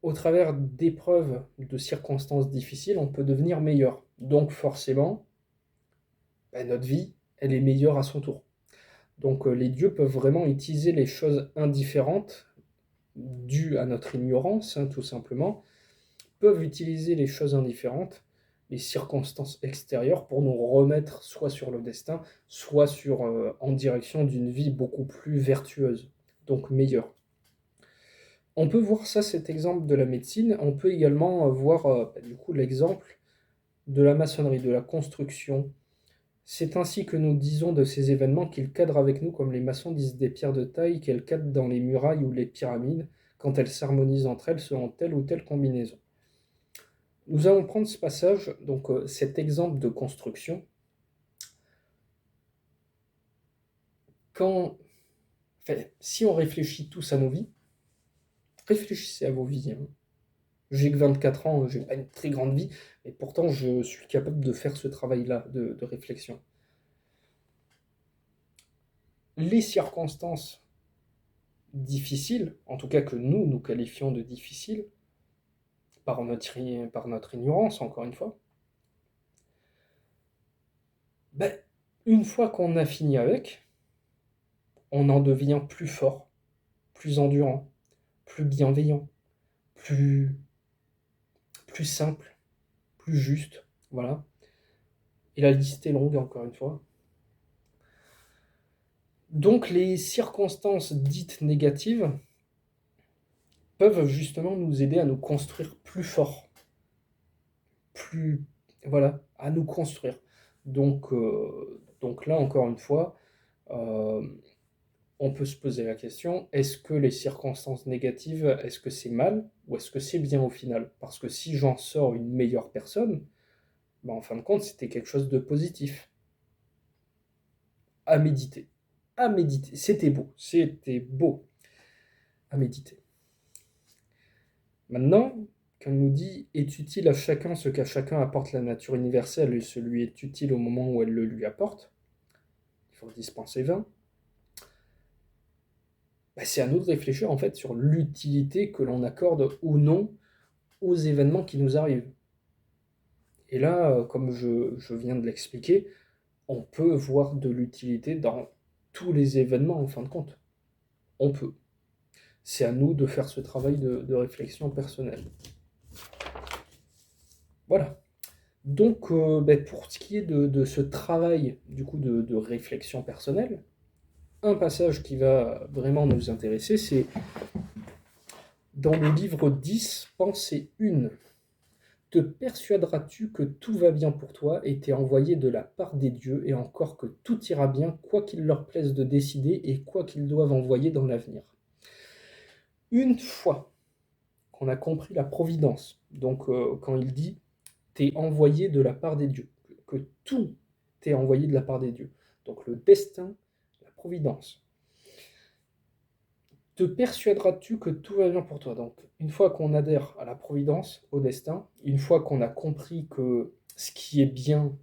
au travers d'épreuves, de circonstances difficiles, on peut devenir meilleur. Donc forcément, notre vie, elle est meilleure à son tour. Donc les dieux peuvent vraiment utiliser les choses indifférentes, dues à notre ignorance, hein, tout simplement, peuvent utiliser les choses indifférentes, les circonstances extérieures, pour nous remettre soit sur le destin, soit en direction d'une vie beaucoup plus vertueuse, donc meilleure. On peut voir ça, cet exemple de la médecine. On peut également voir du coup l'exemple de la maçonnerie, de la construction. C'est ainsi que nous disons de ces événements qu'ils cadrent avec nous comme les maçons disent des pierres de taille qu'elles cadrent dans les murailles ou les pyramides quand elles s'harmonisent entre elles selon telle ou telle combinaison. Nous allons prendre ce passage, donc cet exemple de construction. Si on réfléchit tous à nos vies, réfléchissez à vos vies, hein. J'ai que 24 ans, j'ai pas une très grande vie, et pourtant je suis capable de faire ce travail-là de réflexion. Les circonstances difficiles, en tout cas que nous qualifions de difficiles, par notre ignorance, encore une fois, une fois qu'on a fini avec, on en devient plus fort, plus endurant, plus bienveillant, plus simple, plus juste, voilà. Et la liste est longue, encore une fois. Donc les circonstances dites négatives peuvent justement nous aider à nous construire plus fort, voilà, à nous construire. Donc là, encore une fois, on peut se poser la question, est-ce que les circonstances négatives, est-ce que c'est mal ou est-ce que c'est bien au final? Parce que si j'en sors une meilleure personne, en fin de compte, c'était quelque chose de positif. À méditer. À méditer. C'était beau à méditer. Maintenant, quand il nous dit « est utile à chacun ce qu'à chacun apporte la nature universelle et ce lui est utile au moment où elle le lui apporte », il faut dispenser 20. C'est à nous de réfléchir en fait sur l'utilité que l'on accorde ou non aux événements qui nous arrivent. Et là, comme je viens de l'expliquer, on peut voir de l'utilité dans tous les événements en fin de compte. On peut. C'est à nous de faire ce travail de réflexion personnelle. Voilà. Donc, pour ce qui est de ce travail du coup de réflexion personnelle, un passage qui va vraiment nous intéresser, c'est dans le livre 10, Pensée 1. Te persuaderas-tu que tout va bien pour toi et t'es envoyé de la part des dieux, et encore que tout ira bien, quoi qu'il leur plaise de décider et quoi qu'ils doivent envoyer dans l'avenir. Une fois qu'on a compris la providence, donc quand il dit t'es envoyé de la part des dieux, que tout t'est envoyé de la part des dieux, donc le destin, la providence. Te persuaderas-tu que tout va bien pour toi? Donc, une fois qu'on adhère à la providence, au destin, une fois qu'on a compris que ce qui est bien,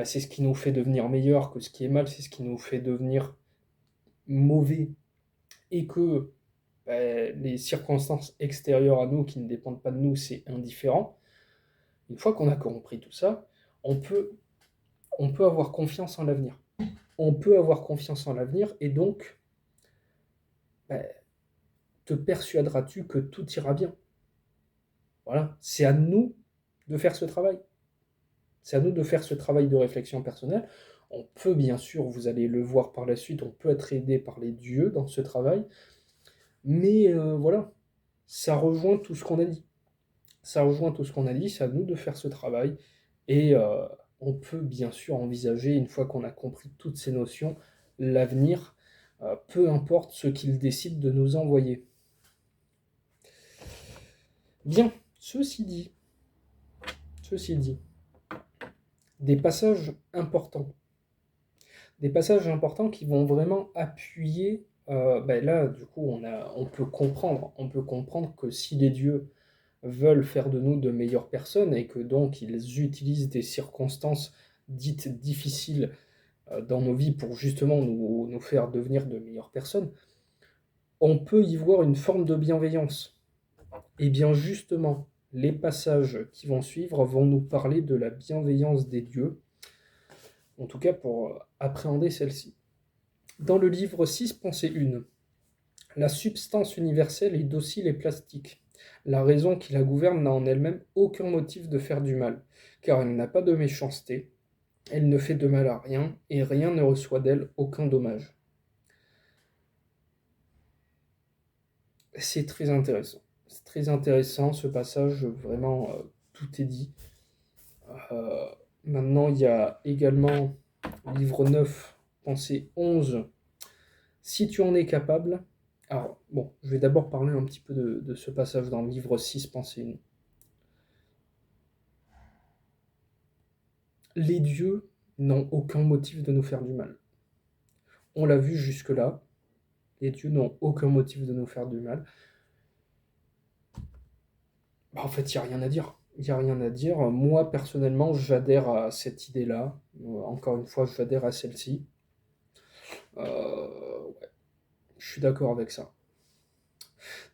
c'est ce qui nous fait devenir meilleur, que ce qui est mal, c'est ce qui nous fait devenir mauvais, et que les circonstances extérieures à nous, qui ne dépendent pas de nous, c'est indifférent. Une fois qu'on a compris tout ça, on peut avoir confiance en l'avenir. On peut avoir confiance en l'avenir, et donc, te persuaderas-tu que tout ira bien? Voilà, c'est à nous de faire ce travail. C'est à nous de faire ce travail de réflexion personnelle. On peut bien sûr, vous allez le voir par la suite, on peut être aidé par les dieux dans ce travail, mais voilà, ça rejoint tout ce qu'on a dit. Ça rejoint tout ce qu'on a dit, c'est à nous de faire ce travail, et on peut bien sûr envisager, une fois qu'on a compris toutes ces notions, l'avenir, peu importe ce qu'il décide de nous envoyer. Bien, ceci dit, des passages importants. Des passages importants qui vont vraiment appuyer, là, du coup, on peut comprendre que si les dieux veulent faire de nous de meilleures personnes, et que donc ils utilisent des circonstances dites difficiles dans nos vies pour justement nous faire devenir de meilleures personnes, on peut y voir une forme de bienveillance. Eh bien justement, les passages qui vont suivre vont nous parler de la bienveillance des dieux, en tout cas pour appréhender celle-ci. Dans le livre 6, pensée 1, la substance universelle est docile et plastique. La raison qui la gouverne n'a en elle-même aucun motif de faire du mal, car elle n'a pas de méchanceté, elle ne fait de mal à rien, et rien ne reçoit d'elle aucun dommage. C'est très intéressant. C'est très intéressant ce passage, vraiment tout est dit. Euh, Maintenant, il y a également livre 9, pensée 11. Si tu en es capable. Alors, bon, je vais d'abord parler un petit peu de ce passage dans le livre 6, pensée 1. Les dieux n'ont aucun motif de nous faire du mal. On l'a vu jusque-là. Les dieux n'ont aucun motif de nous faire du mal. Bah, en fait, il n'y a rien à dire. Il n'y a rien à dire. Moi, personnellement, j'adhère à cette idée-là. Encore une fois, j'adhère à celle-ci. Ouais, je suis d'accord avec ça.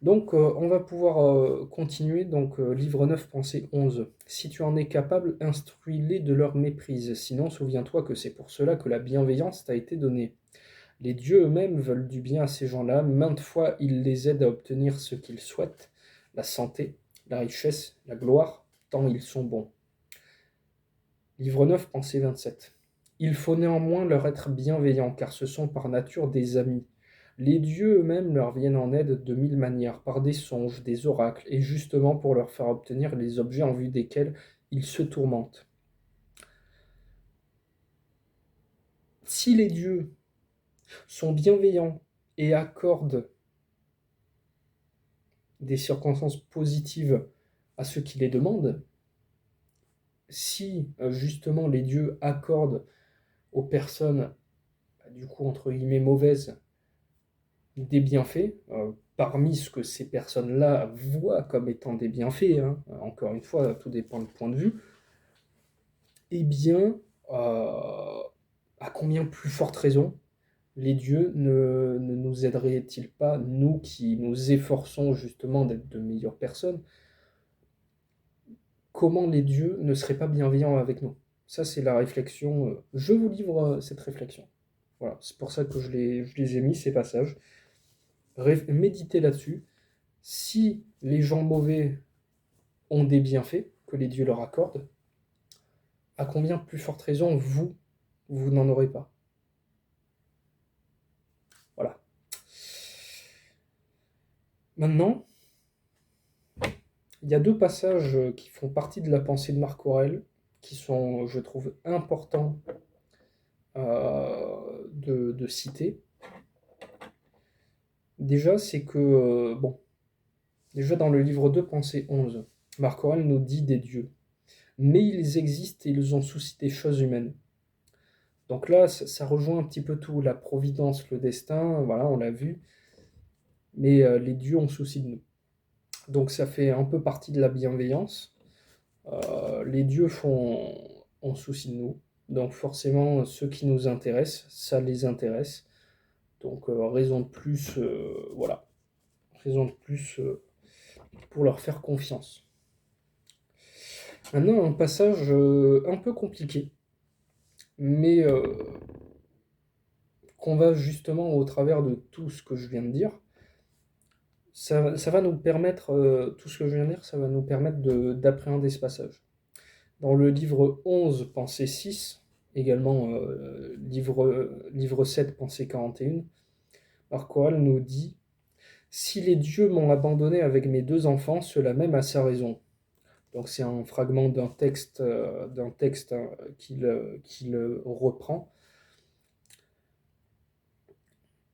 Donc, on va pouvoir continuer. Donc, livre 9, pensée 11. Si tu en es capable, instruis-les de leur méprise. Sinon, souviens-toi que c'est pour cela que la bienveillance t'a été donnée. Les dieux eux-mêmes veulent du bien à ces gens-là. Maintes fois, ils les aident à obtenir ce qu'ils souhaitent, la santé, la richesse, la gloire, tant ils sont bons. Livre 9, pensée 27. Il faut néanmoins leur être bienveillants, car ce sont par nature des amis. Les dieux eux-mêmes leur viennent en aide de mille manières, par des songes, des oracles, et justement pour leur faire obtenir les objets en vue desquels ils se tourmentent. Si les dieux sont bienveillants et accordent des circonstances positives à ceux qui les demandent, si justement les dieux accordent aux personnes, du coup entre guillemets mauvaises, des bienfaits, parmi ce que ces personnes-là voient comme étant des bienfaits, hein, encore une fois, tout dépend du point de vue, eh bien, à combien plus forte raison les dieux ne nous aideraient-ils pas, nous qui nous efforçons justement d'être de meilleures personnes, comment les dieux ne seraient pas bienveillants avec nous? Ça, c'est la réflexion. Je vous livre cette réflexion. Voilà, c'est pour ça que je les ai mis, ces passages. Méditez là-dessus. Si les gens mauvais ont des bienfaits que les dieux leur accordent, à combien plus forte raison vous n'en aurez pas? Voilà. Maintenant, il y a deux passages qui font partie de la pensée de Marc Aurèle, qui sont, je trouve, importants de citer. Déjà, c'est que, bon, déjà dans le livre 2, pensée 11, Marc Aurèle nous dit des dieux. Mais ils existent et ils ont souci des choses humaines. Donc là, ça rejoint un petit peu tout, la providence, le destin, voilà, on l'a vu. Mais les dieux ont souci de nous. Donc ça fait un peu partie de la bienveillance. Les dieux ont souci de nous. Donc forcément, ceux qui nous intéressent, ça les intéresse. Donc raison de plus, voilà, raison de plus pour leur faire confiance. Maintenant, un passage un peu compliqué, mais qu'on va justement au travers de tout ce que je viens de dire, ça va nous permettre, tout ce que je viens de dire, ça va nous permettre d'appréhender ce passage. Dans le livre 11, pensée 6, également livre 7, pensée 41, Marc Aurèle nous dit si les dieux m'ont abandonné avec mes deux enfants, cela même a sa raison. Donc c'est un fragment d'un texte qu'il reprend.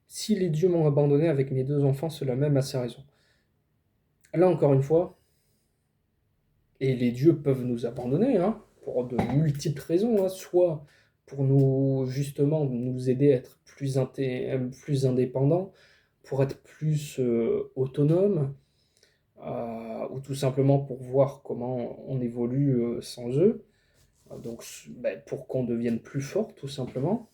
Si les dieux m'ont abandonné avec mes deux enfants, cela même a sa raison. Là encore une fois, et les dieux peuvent nous abandonner, hein, pour de multiples raisons, hein, soit pour nous justement nous aider à être plus indépendants, pour être plus autonomes, ou tout simplement pour voir comment on évolue sans eux, donc ben, pour qu'on devienne plus fort tout simplement,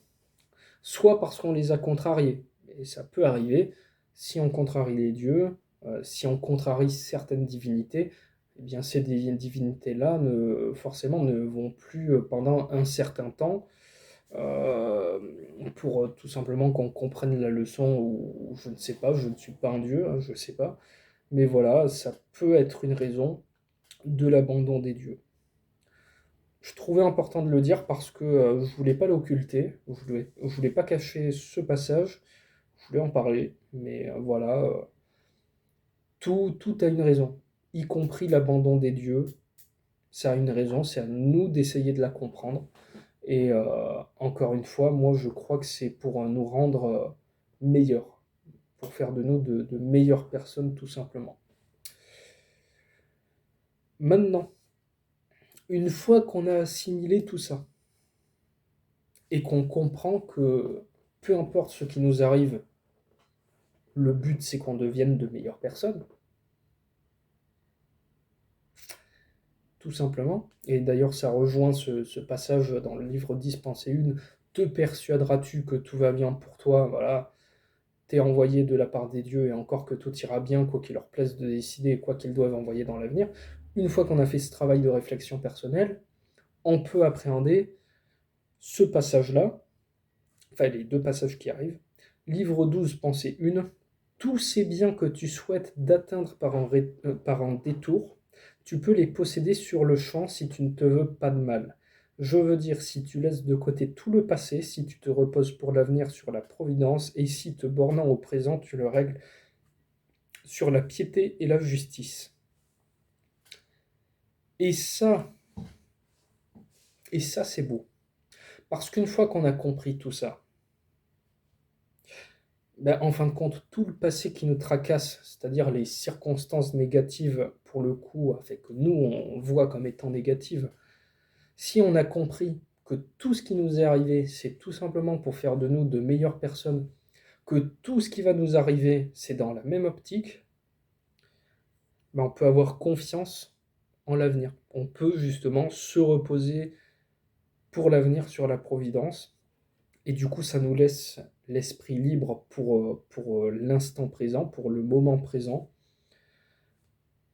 soit parce qu'on les a contrariés. Et ça peut arriver, si on contrarie les dieux, Si on contrarie certaines divinités, eh bien ces divinités-là forcément ne vont plus pendant un certain temps, euh, pour tout simplement qu'on comprenne la leçon, ou je ne sais pas, je ne suis pas un dieu, hein, je ne sais pas, mais voilà, ça peut être une raison de l'abandon des dieux. Je trouvais important de le dire parce que je voulais pas l'occulter, je voulais pas cacher ce passage, je voulais en parler, mais voilà, tout a une raison, y compris l'abandon des dieux, ça a une raison, c'est à nous d'essayer de la comprendre. Et encore une fois, moi je crois que c'est pour nous rendre meilleurs, pour faire de nous de meilleures personnes tout simplement. Maintenant, une fois qu'on a assimilé tout ça, et qu'on comprend que peu importe ce qui nous arrive, le but c'est qu'on devienne de meilleures personnes, tout simplement. Et d'ailleurs ça rejoint ce passage dans le livre 10 Pensées 1, te persuaderas-tu que tout va bien pour toi, voilà, t'es envoyé de la part des dieux et encore que tout ira bien, quoi qu'il leur plaise de décider, quoi qu'ils doivent envoyer dans l'avenir. Une fois qu'on a fait ce travail de réflexion personnelle, on peut appréhender ce passage-là, enfin les deux passages qui arrivent. Livre 12, Pensée 1, tous ces biens que tu souhaites d'atteindre par un détour, tu peux les posséder sur le champ si tu ne te veux pas de mal. Je veux dire, si tu laisses de côté tout le passé, si tu te reposes pour l'avenir sur la providence, et si te bornant au présent, tu le règles sur la piété et la justice. Et ça, et ça c'est beau. Parce qu'une fois qu'on a compris tout ça, ben, en fin de compte, tout le passé qui nous tracasse, c'est-à-dire les circonstances négatives, pour le coup, fait que nous, on voit comme étant négatives, si on a compris que tout ce qui nous est arrivé, c'est tout simplement pour faire de nous de meilleures personnes, que tout ce qui va nous arriver, c'est dans la même optique, ben, on peut avoir confiance en l'avenir. On peut justement se reposer pour l'avenir sur la providence. Et du coup, ça nous laisse l'esprit libre pour l'instant présent, pour le moment présent.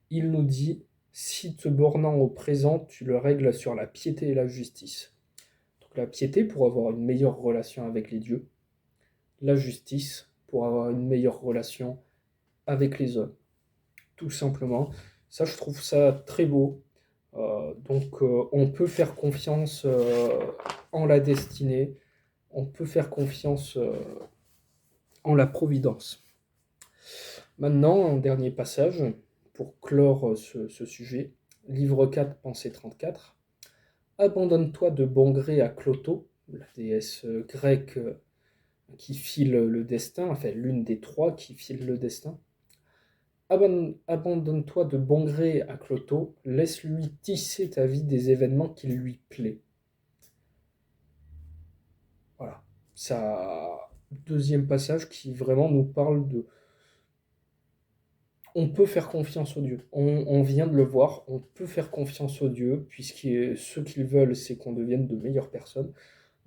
Il nous dit, si te bornant au présent, tu le règles sur la piété et la justice. Donc la piété pour avoir une meilleure relation avec les dieux, la justice pour avoir une meilleure relation avec les hommes. Tout simplement. Ça, je trouve ça très beau. Donc on peut faire confiance en la destinée, on peut faire confiance en la providence. Maintenant, un dernier passage pour clore ce sujet. Livre 4, Pensée 34. Abandonne-toi de bon gré à Cloto, la déesse grecque qui file le destin, enfin l'une des trois qui file le destin. Abandonne-toi de bon gré à Cloto, laisse-lui tisser ta vie des événements qui lui plaît. Voilà. Ça, deuxième passage qui vraiment nous parle de on peut faire confiance aux dieux. On vient de le voir, on peut faire confiance aux dieux, puisque ce qu'ils veulent, c'est qu'on devienne de meilleures personnes.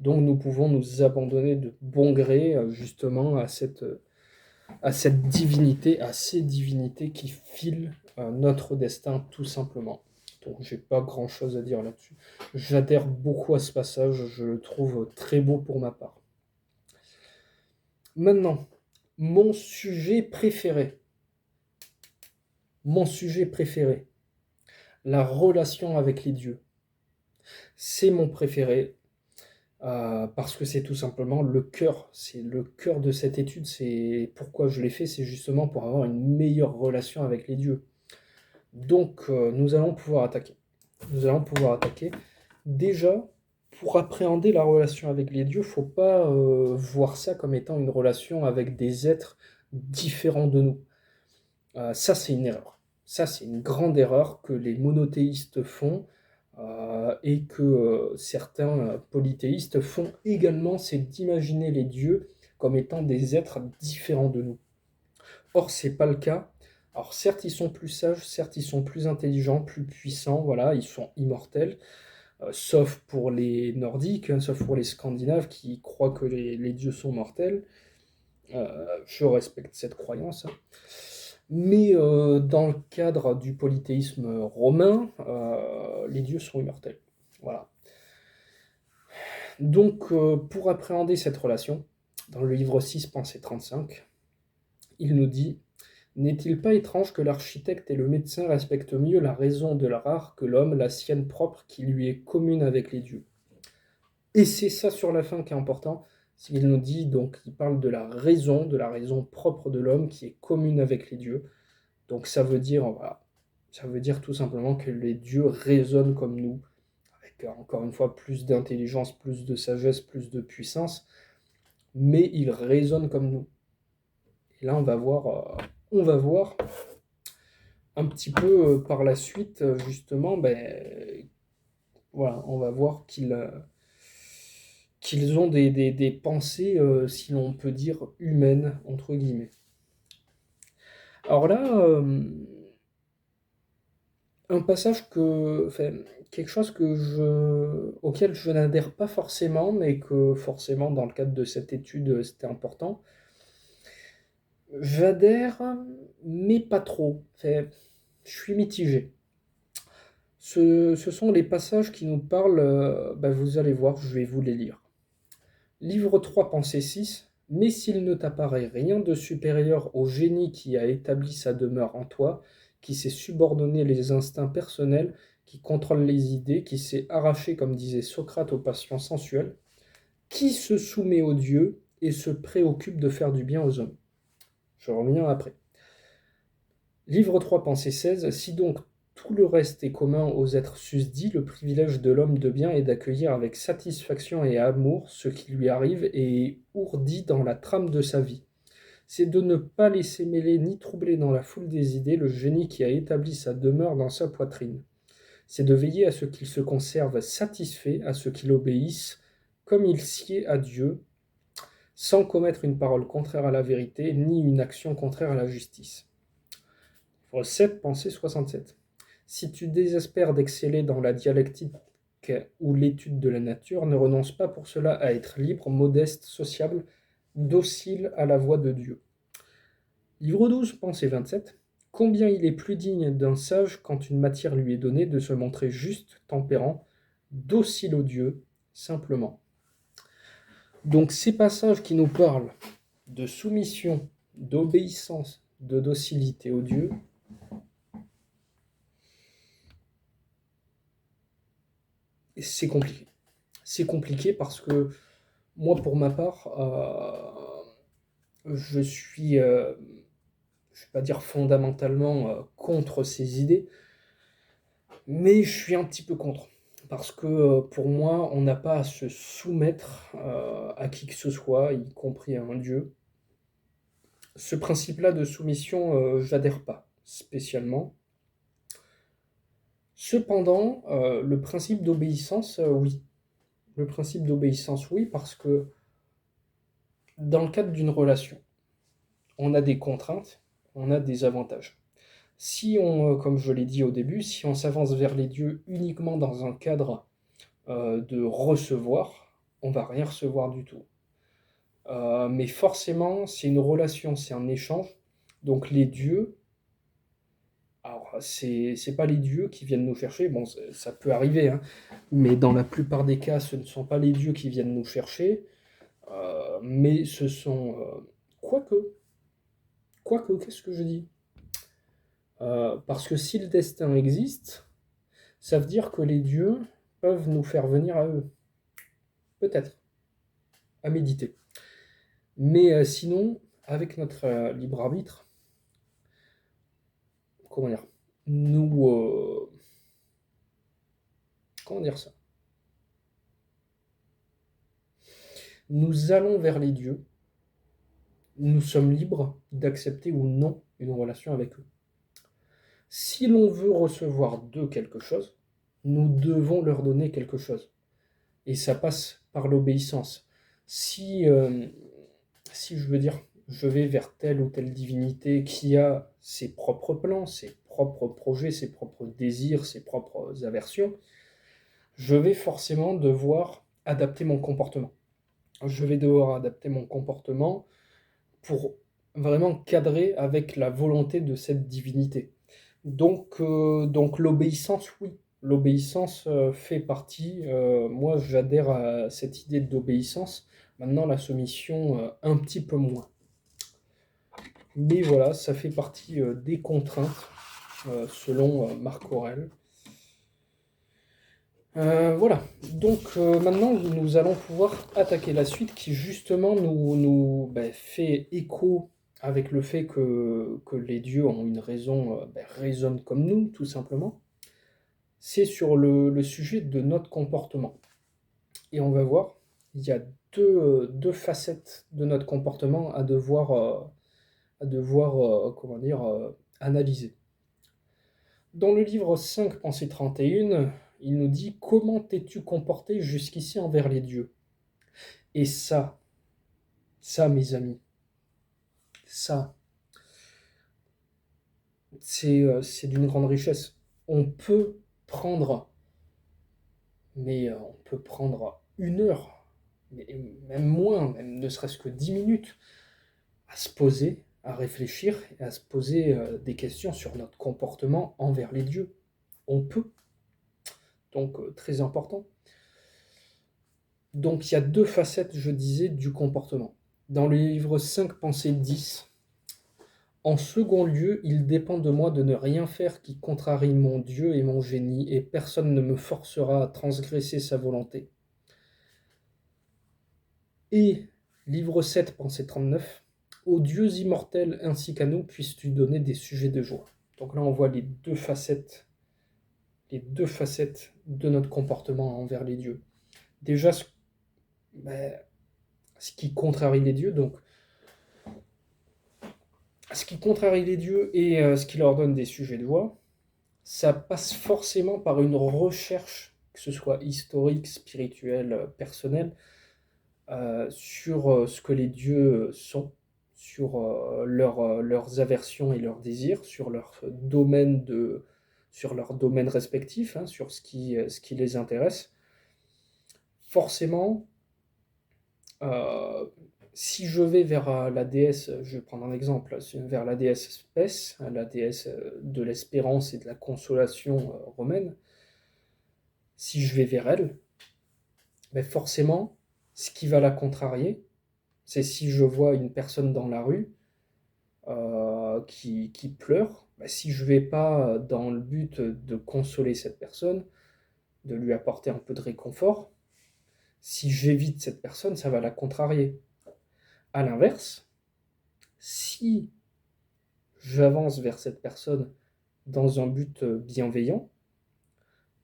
Donc nous pouvons nous abandonner de bon gré justement à cette divinité, à ces divinités qui filent notre destin tout simplement. Donc j'ai pas grand chose à dire là-dessus. J'adhère beaucoup à ce passage, je le trouve très beau pour ma part. Maintenant, mon sujet préféré. Mon sujet préféré. La relation avec les dieux. C'est mon préféré parce que c'est tout simplement le cœur. C'est le cœur de cette étude. C'est pourquoi je l'ai fait. C'est justement pour avoir une meilleure relation avec les dieux. Donc, nous allons pouvoir attaquer. Nous allons pouvoir attaquer. Déjà, pour appréhender la relation avec les dieux, il ne faut pas voir ça comme étant une relation avec des êtres différents de nous. Ça, c'est une erreur. Ça, c'est une grande erreur que les monothéistes font et que certains polythéistes font également, c'est d'imaginer les dieux comme étant des êtres différents de nous. Or, c'est pas le cas. Alors, certes, ils sont plus sages, certes, ils sont plus intelligents, plus puissants, voilà, ils sont immortels, sauf pour les Nordiques, hein, sauf pour les Scandinaves qui croient que les dieux sont mortels. Je respecte cette croyance, hein. Mais dans le cadre du polythéisme romain, les dieux sont immortels. Voilà. Donc, pour appréhender cette relation, dans le livre 6, Pensée 35, il nous dit: N'est-il pas étrange que l'architecte et le médecin respectent mieux la raison de leur art que l'homme la sienne propre qui lui est commune avec les dieux? Et c'est ça sur la fin qui est important, c'est qu'il nous dit, donc il parle de la raison propre de l'homme qui est commune avec les dieux. Donc ça veut dire, voilà, ça veut dire tout simplement que les dieux raisonnent comme nous, avec encore une fois plus d'intelligence, plus de sagesse, plus de puissance, mais ils raisonnent comme nous. Et là on va voir un petit peu par la suite, justement, ben, voilà, on va voir qu'ils ont des pensées, si l'on peut dire, humaines, entre guillemets. Alors là, un passage enfin, quelque chose auquel je n'adhère pas forcément, mais que forcément, dans le cadre de cette étude, c'était important. J'adhère, mais pas trop. Enfin, je suis mitigé. Ce sont les passages qui nous parlent, bah, vous allez voir, je vais vous les lire. Livre 3, Pensée 6. Mais s'il ne t'apparaît rien de supérieur au génie qui a établi sa demeure en toi, qui s'est subordonné les instincts personnels, qui contrôle les idées, qui s'est arraché, comme disait Socrate, aux passions sensuelles, qui se soumet aux dieux et se préoccupe de faire du bien aux hommes. Je reviens après. Livre 3, Pensée 16. Si donc tout le reste est commun aux êtres susdits, le privilège de l'homme de bien est d'accueillir avec satisfaction et amour ce qui lui arrive et est ourdi dans la trame de sa vie. C'est de ne pas laisser mêler ni troubler dans la foule des idées le génie qui a établi sa demeure dans sa poitrine. C'est de veiller à ce qu'il se conserve satisfait, à ce qu'il obéisse, comme il sied à Dieu, sans commettre une parole contraire à la vérité, ni une action contraire à la justice. 7, Pensée 67. Si tu désespères d'exceller dans la dialectique ou l'étude de la nature, ne renonce pas pour cela à être libre, modeste, sociable, docile à la voix de Dieu. Livre 12, Pensée 27. Combien il est plus digne d'un sage quand une matière lui est donnée de se montrer juste, tempérant, docile aux dieux, simplement. Donc ces passages qui nous parlent de soumission, d'obéissance, de docilité aux dieux, c'est compliqué. C'est compliqué parce que moi, pour ma part, je suis, je ne vais pas dire fondamentalement contre ces idées, mais je suis un petit peu contre. Parce que pour moi, on n'a pas à se soumettre à qui que ce soit, y compris à un dieu. Ce principe-là de soumission, j'adhère pas spécialement. Cependant, le principe d'obéissance, oui. Le principe d'obéissance, oui, parce que dans le cadre d'une relation, on a des contraintes, on a des avantages. Si on, comme je l'ai dit au début, si on s'avance vers les dieux uniquement dans un cadre de recevoir, on va rien recevoir du tout. Mais forcément, c'est une relation, c'est un échange. Donc les dieux, alors c'est pas les dieux qui viennent nous chercher, bon ça peut arriver, hein, mais dans la plupart des cas, ce ne sont pas les dieux qui viennent nous chercher, mais ce sont... quoique, qu'est-ce que je dis? Parce que si le destin existe, ça veut dire que les dieux peuvent nous faire venir à eux. Peut-être, à méditer. Mais sinon, avec notre libre arbitre, comment dire, nous... comment dire ça? Nous allons vers les dieux, nous sommes libres d'accepter ou non une relation avec eux. Si l'on veut recevoir d'eux quelque chose, nous devons leur donner quelque chose. Et ça passe par l'obéissance. Si je veux dire, je vais vers telle ou telle divinité qui a ses propres plans, ses propres projets, ses propres désirs, ses propres aversions, je vais forcément devoir adapter mon comportement. Je vais devoir adapter mon comportement pour vraiment cadré avec la volonté de cette divinité. Donc l'obéissance, oui. L'obéissance fait partie, moi j'adhère à cette idée d'obéissance. Maintenant, la soumission, un petit peu moins. Mais voilà, ça fait partie des contraintes, selon Marc Aurèle. Voilà, donc maintenant nous allons pouvoir attaquer la suite qui justement fait écho avec le fait que les dieux ont une raison, raisonnent comme nous, tout simplement. C'est sur le sujet de notre comportement. Et on va voir, il y a deux facettes de notre comportement à devoir comment dire, analyser. Dans le livre 5, Pensée 31, il nous dit: comment t'es-tu comporté jusqu'ici envers les dieux? Et ça, mes amis, ça, c'est d'une grande richesse. On peut prendre, on peut prendre 1 heure, mais même moins, même ne serait-ce que 10 minutes, à se poser, à réfléchir et à se poser des questions sur notre comportement envers les dieux. On peut, donc très important. Donc il y a deux facettes, je disais, du comportement. Dans le livre 5, Pensée 10, en second lieu, il dépend de moi de ne rien faire qui contrarie mon Dieu et mon génie, et personne ne me forcera à transgresser sa volonté. Et, livre 7, Pensée 39, aux dieux immortels ainsi qu'à nous, puisses-tu donner des sujets de joie. Donc là, on voit les deux facettes de notre comportement envers les dieux. Déjà, ben, ce qui contrarie les dieux, donc ce qui contrarie les dieux et ce qui leur donne des sujets de joie, ça passe forcément par une recherche, que ce soit historique, spirituelle, personnelle, sur ce que les dieux sont, sur leurs aversions et leurs désirs, sur leur domaine respectif, hein, sur ce qui les intéresse. Forcément, euh, si je vais vers la déesse, je vais prendre un exemple, vers la déesse Spèce, la déesse de l'espérance et de la consolation romaine, si je vais vers elle, ben forcément, ce qui va la contrarier, c'est si je vois une personne dans la rue qui pleure, ben si je vais pas dans le but de consoler cette personne, de lui apporter un peu de réconfort, si j'évite cette personne, ça va la contrarier. À l'inverse, si j'avance vers cette personne dans un but bienveillant,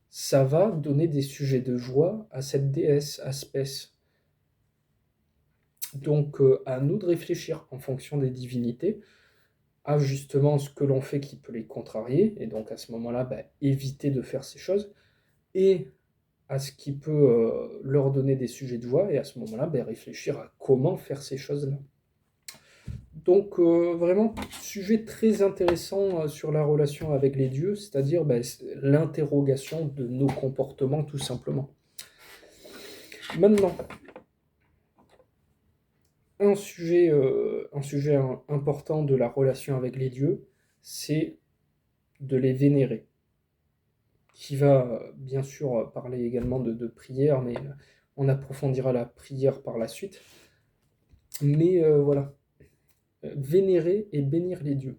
ça va donner des sujets de joie à cette déesse, à Spèce. Donc à nous de réfléchir en fonction des divinités, à justement ce que l'on fait qui peut les contrarier, et donc à ce moment-là, éviter de faire ces choses, et à ce qui peut leur donner des sujets de joie, et à ce moment-là, réfléchir à comment faire ces choses-là. Donc vraiment, sujet très intéressant sur la relation avec les dieux, c'est-à-dire l'interrogation de nos comportements tout simplement. Maintenant, un sujet important de la relation avec les dieux, c'est de les vénérer, qui va bien sûr parler également de prière, mais on approfondira la prière par la suite. Mais voilà, vénérer et bénir les dieux.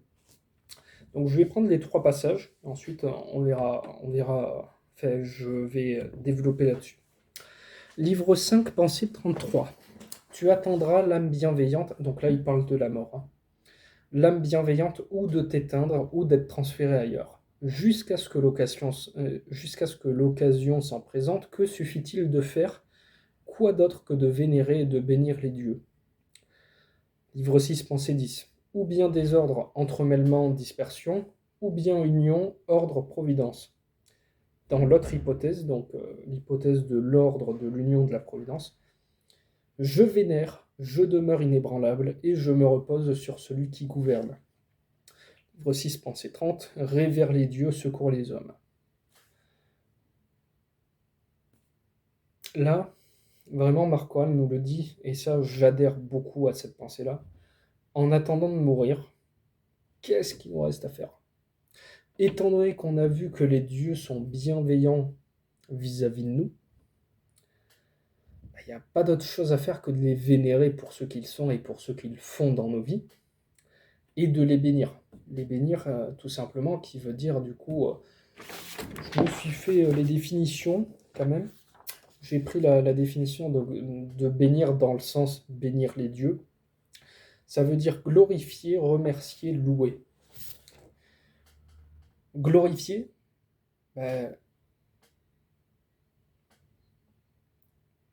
Donc je vais prendre les 3 passages, ensuite on verra, enfin, je vais développer là-dessus. Livre 5, Pensée 33. Tu attendras l'âme bienveillante, donc là il parle de la mort, hein. L'âme bienveillante ou de t'éteindre ou d'être transférée ailleurs. Jusqu'à ce que l'occasion s'en présente, que suffit-il de faire? Quoi d'autre que de vénérer et de bénir les dieux? Livre 6, Pensée 10. Ou bien désordre, entremêlement, dispersion, ou bien union, ordre, providence. Dans l'autre hypothèse, donc l'hypothèse de l'ordre, de l'union, de la providence, je vénère, je demeure inébranlable, et je me repose sur celui qui gouverne. Livre 6, Pensée 30. Révère les dieux, secours les hommes. Là, vraiment, Marc Aurèle nous le dit, et ça, j'adhère beaucoup à cette pensée-là. En attendant de mourir, qu'est-ce qu'il nous reste à faire? Étant donné qu'on a vu que les dieux sont bienveillants vis-à-vis de nous, il n'y a pas d'autre chose à faire que de les vénérer pour ce qu'ils sont et pour ce qu'ils font dans nos vies, et de les bénir. Les bénir, tout simplement, qui veut dire, du coup, je me suis fait les définitions, quand même. J'ai pris la définition de bénir dans le sens bénir les dieux. Ça veut dire glorifier, remercier, louer. Glorifier, ben,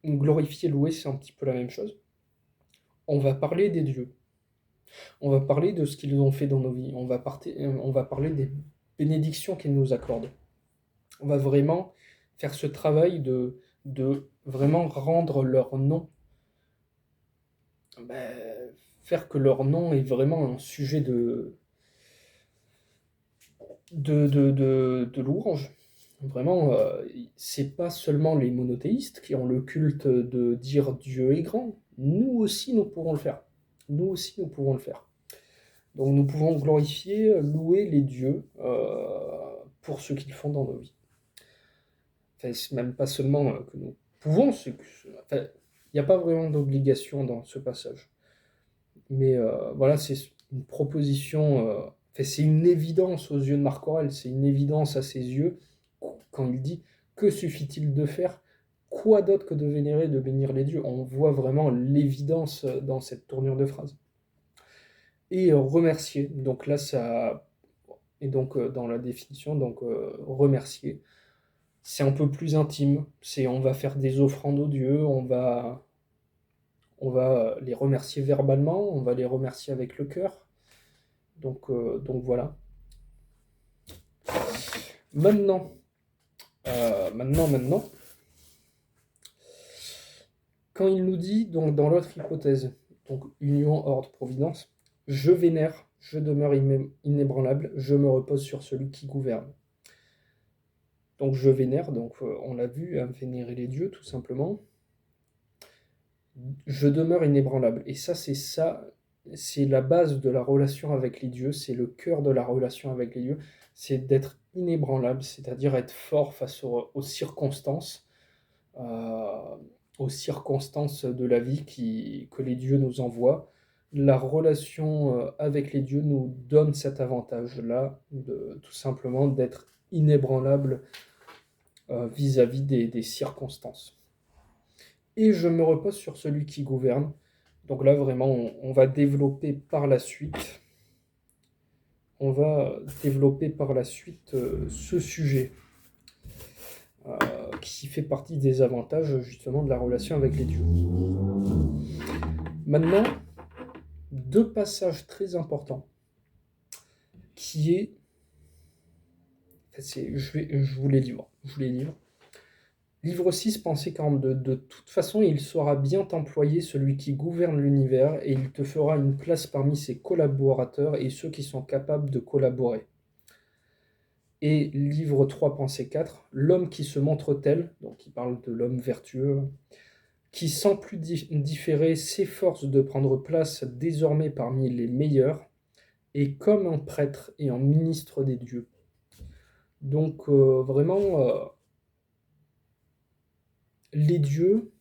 glorifier, louer, c'est un petit peu la même chose. On va parler des dieux. On va parler de ce qu'ils ont fait dans nos vies. On va parler des bénédictions qu'ils nous accordent. On va vraiment faire ce travail de vraiment rendre leur nom, ben, faire que leur nom est vraiment un sujet de louange. Vraiment, c'est pas seulement les monothéistes qui ont le culte de dire Dieu est grand. Nous aussi, nous pourrons le faire. Nous aussi, nous pouvons le faire. Donc nous pouvons glorifier, louer les dieux pour ce qu'ils font dans nos vies. Enfin, c'est même pas seulement que nous pouvons, enfin, il n'y a pas vraiment d'obligation dans ce passage. Mais voilà, c'est une proposition, enfin, c'est une évidence aux yeux de Marc Aurèle, c'est une évidence à ses yeux quand il dit que suffit-il de faire? Quoi d'autre que de vénérer, de bénir les dieux? On voit vraiment l'évidence dans cette tournure de phrase. Et remercier, donc là, ça. Et donc, dans la définition, donc remercier, c'est un peu plus intime. C'est on va faire des offrandes aux dieux, on va les remercier verbalement, on va les remercier avec le cœur. Donc voilà. Maintenant, maintenant, quand il nous dit, donc dans l'autre hypothèse, donc union, ordre, providence, je vénère, je demeure inébranlable, je me repose sur celui qui gouverne. Donc je vénère, donc on l'a vu, vénérer les dieux tout simplement. Je demeure inébranlable. Et ça, c'est la base de la relation avec les dieux, c'est le cœur de la relation avec les dieux, c'est d'être inébranlable, c'est-à-dire être fort face aux circonstances, euh, aux circonstances de la vie que les dieux nous envoient. La relation avec les dieux nous donne cet avantage-là, tout simplement d'être inébranlable vis-à-vis des circonstances. Et je me repose sur celui qui gouverne. Donc là, vraiment, on va développer par la suite, ce sujet qui fait partie des avantages justement de la relation avec les dieux. Maintenant, deux passages très importants qui est, je vous les livre. Livre 6, Pensée 42. De toute façon, il saura bien t'employer, celui qui gouverne l'univers, et il te fera une place parmi ses collaborateurs et ceux qui sont capables de collaborer. Et livre 3, Pensée 4, l'homme qui se montre tel, donc il parle de l'homme vertueux, qui sans plus différer s'efforce de prendre place désormais parmi les meilleurs, et comme un prêtre et un ministre des dieux. Donc vraiment, les dieux,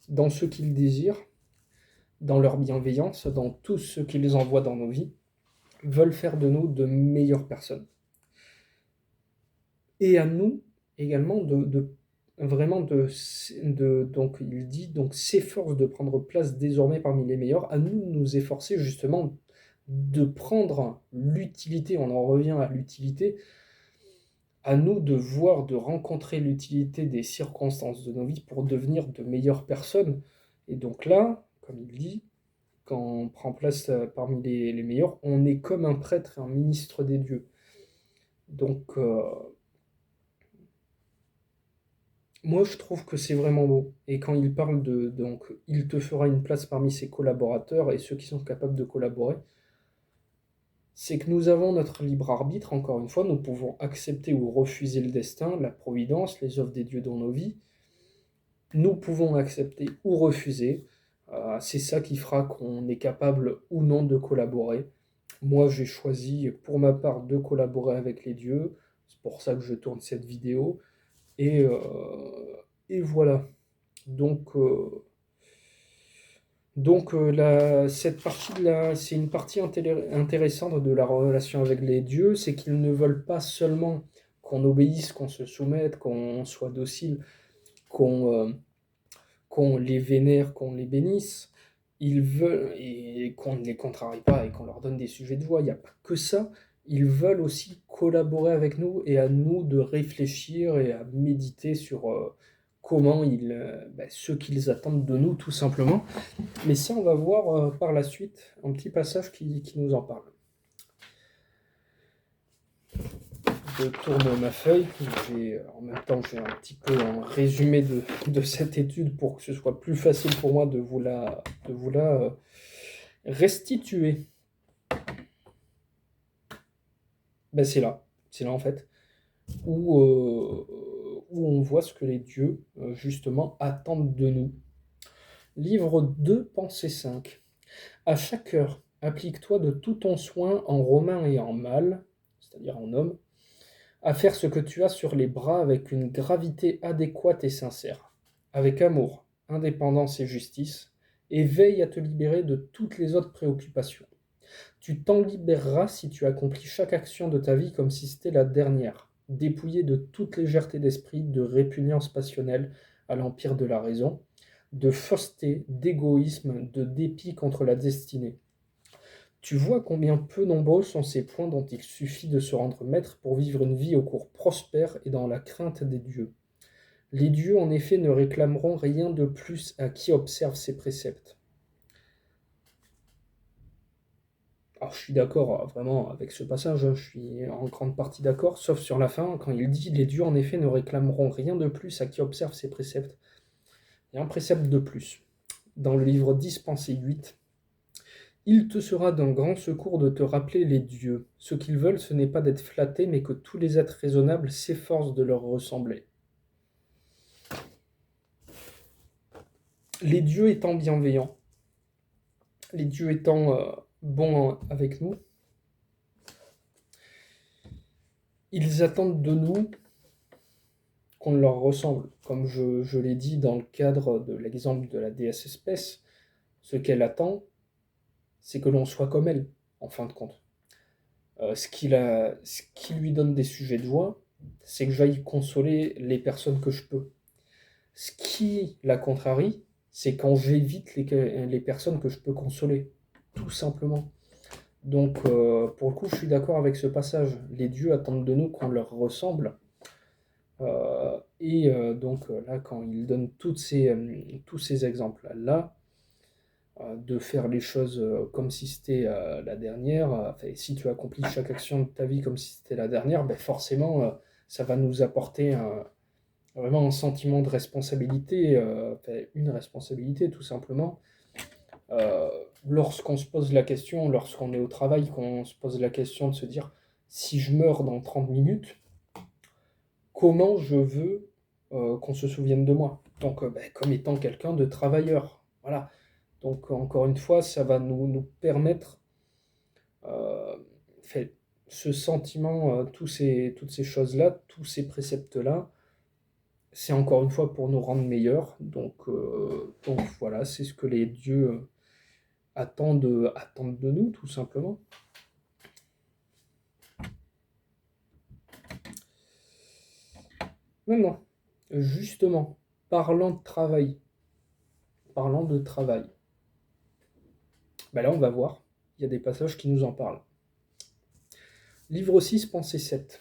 dans ce qu'ils désirent, dans leur bienveillance, dans tout ce qu'ils envoient dans nos vies, veulent faire de nous de meilleures personnes. Et à nous également donc il dit, donc s'efforce de prendre place désormais parmi les meilleurs, à nous de nous efforcer justement de prendre l'utilité, on en revient à l'utilité, à nous de voir, de rencontrer l'utilité des circonstances de nos vies pour devenir de meilleures personnes. Et donc là, comme il dit, quand on prend place parmi les meilleurs, on est comme un prêtre et un ministre des dieux. Donc, moi, je trouve que c'est vraiment beau. Et quand il parle donc, il te fera une place parmi ses collaborateurs et ceux qui sont capables de collaborer, c'est que nous avons notre libre arbitre, encore une fois, nous pouvons accepter ou refuser le destin, la providence, les œuvres des dieux dans nos vies. Nous pouvons accepter ou refuser. C'est ça qui fera qu'on est capable ou non de collaborer. Moi, j'ai choisi pour ma part de collaborer avec les dieux. C'est pour ça que je tourne cette vidéo. Et, euh, et voilà. Donc, cette partie c'est une partie intéressante de la relation avec les dieux, c'est qu'ils ne veulent pas seulement qu'on obéisse, qu'on se soumette, qu'on soit docile, qu'on qu'on les vénère, qu'on les bénisse. Ils veulent, et qu'on ne les contrarie pas et qu'on leur donne des sujets de joie. Il n'y a pas que ça. Ils veulent aussi collaborer avec nous et à nous de réfléchir et à méditer sur ce qu'ils attendent de nous, tout simplement. Mais ça, on va voir par la suite un petit passage qui nous en parle. Je tourne ma feuille. En même temps, j'ai un petit peu un résumé de cette étude pour que ce soit plus facile pour moi de vous la restituer. Ben, c'est là en fait, où on voit ce que les dieux, justement, attendent de nous. Livre 2, Pensée 5. À chaque heure, applique-toi de tout ton soin en romain et en mâle, c'est-à-dire en homme, à faire ce que tu as sur les bras avec une gravité adéquate et sincère, avec amour, indépendance et justice, et veille à te libérer de toutes les autres préoccupations. Tu t'en libéreras si tu accomplis chaque action de ta vie comme si c'était la dernière, dépouillé de toute légèreté d'esprit, de répugnance passionnelle à l'empire de la raison, de fausseté, d'égoïsme, de dépit contre la destinée. Tu vois combien peu nombreux sont ces points dont il suffit de se rendre maître pour vivre une vie au cours prospère et dans la crainte des dieux. Les dieux, en effet, ne réclameront rien de plus à qui observe ces préceptes. Alors, je suis d'accord vraiment avec ce passage, je suis en grande partie d'accord, sauf sur la fin, quand il dit « Les dieux, en effet, ne réclameront rien de plus à qui observe ces préceptes ». Il y a un précepte de plus. Dans le livre 10, Pensée 8, il te sera d'un grand secours de te rappeler les dieux. Ce qu'ils veulent, ce n'est pas d'être flattés, mais que tous les êtres raisonnables s'efforcent de leur ressembler. Les dieux étant bienveillants, les dieux étant bons avec nous, ils attendent de nous qu'on leur ressemble. Comme je l'ai dit dans le cadre de l'exemple de la déesse espèce, ce qu'elle attend, c'est que l'on soit comme elle, en fin de compte. Ce qui lui donne des sujets de joie, c'est que j'aille consoler les personnes que je peux. Ce qui la contrarie, c'est quand j'évite les personnes que je peux consoler, tout simplement. Donc, pour le coup, je suis d'accord avec ce passage. Les dieux attendent de nous qu'on leur ressemble. Là, quand il donne tous ces exemples-là, de faire les choses comme si c'était la dernière, si tu accomplis chaque action de ta vie comme si c'était la dernière, ben forcément, ça va nous apporter vraiment un sentiment de responsabilité, une responsabilité tout simplement. Euh, Lorsqu'on se pose la question, lorsqu'on est au travail, qu'on se pose la question de se dire, si je meurs dans 30 minutes, comment je veux qu'on se souvienne de moi. Donc, comme étant quelqu'un de travailleur. Voilà. Donc, encore une fois, ça va nous permettre, euh, fait, ce sentiment, toutes ces choses-là, tous ces préceptes-là, c'est encore une fois pour nous rendre meilleurs. Donc voilà, c'est ce que les dieux attendent de nous, tout simplement. Maintenant, justement, parlant de travail, ben là on va voir, il y a des passages qui nous en parlent. Livre 6, Pensée 7.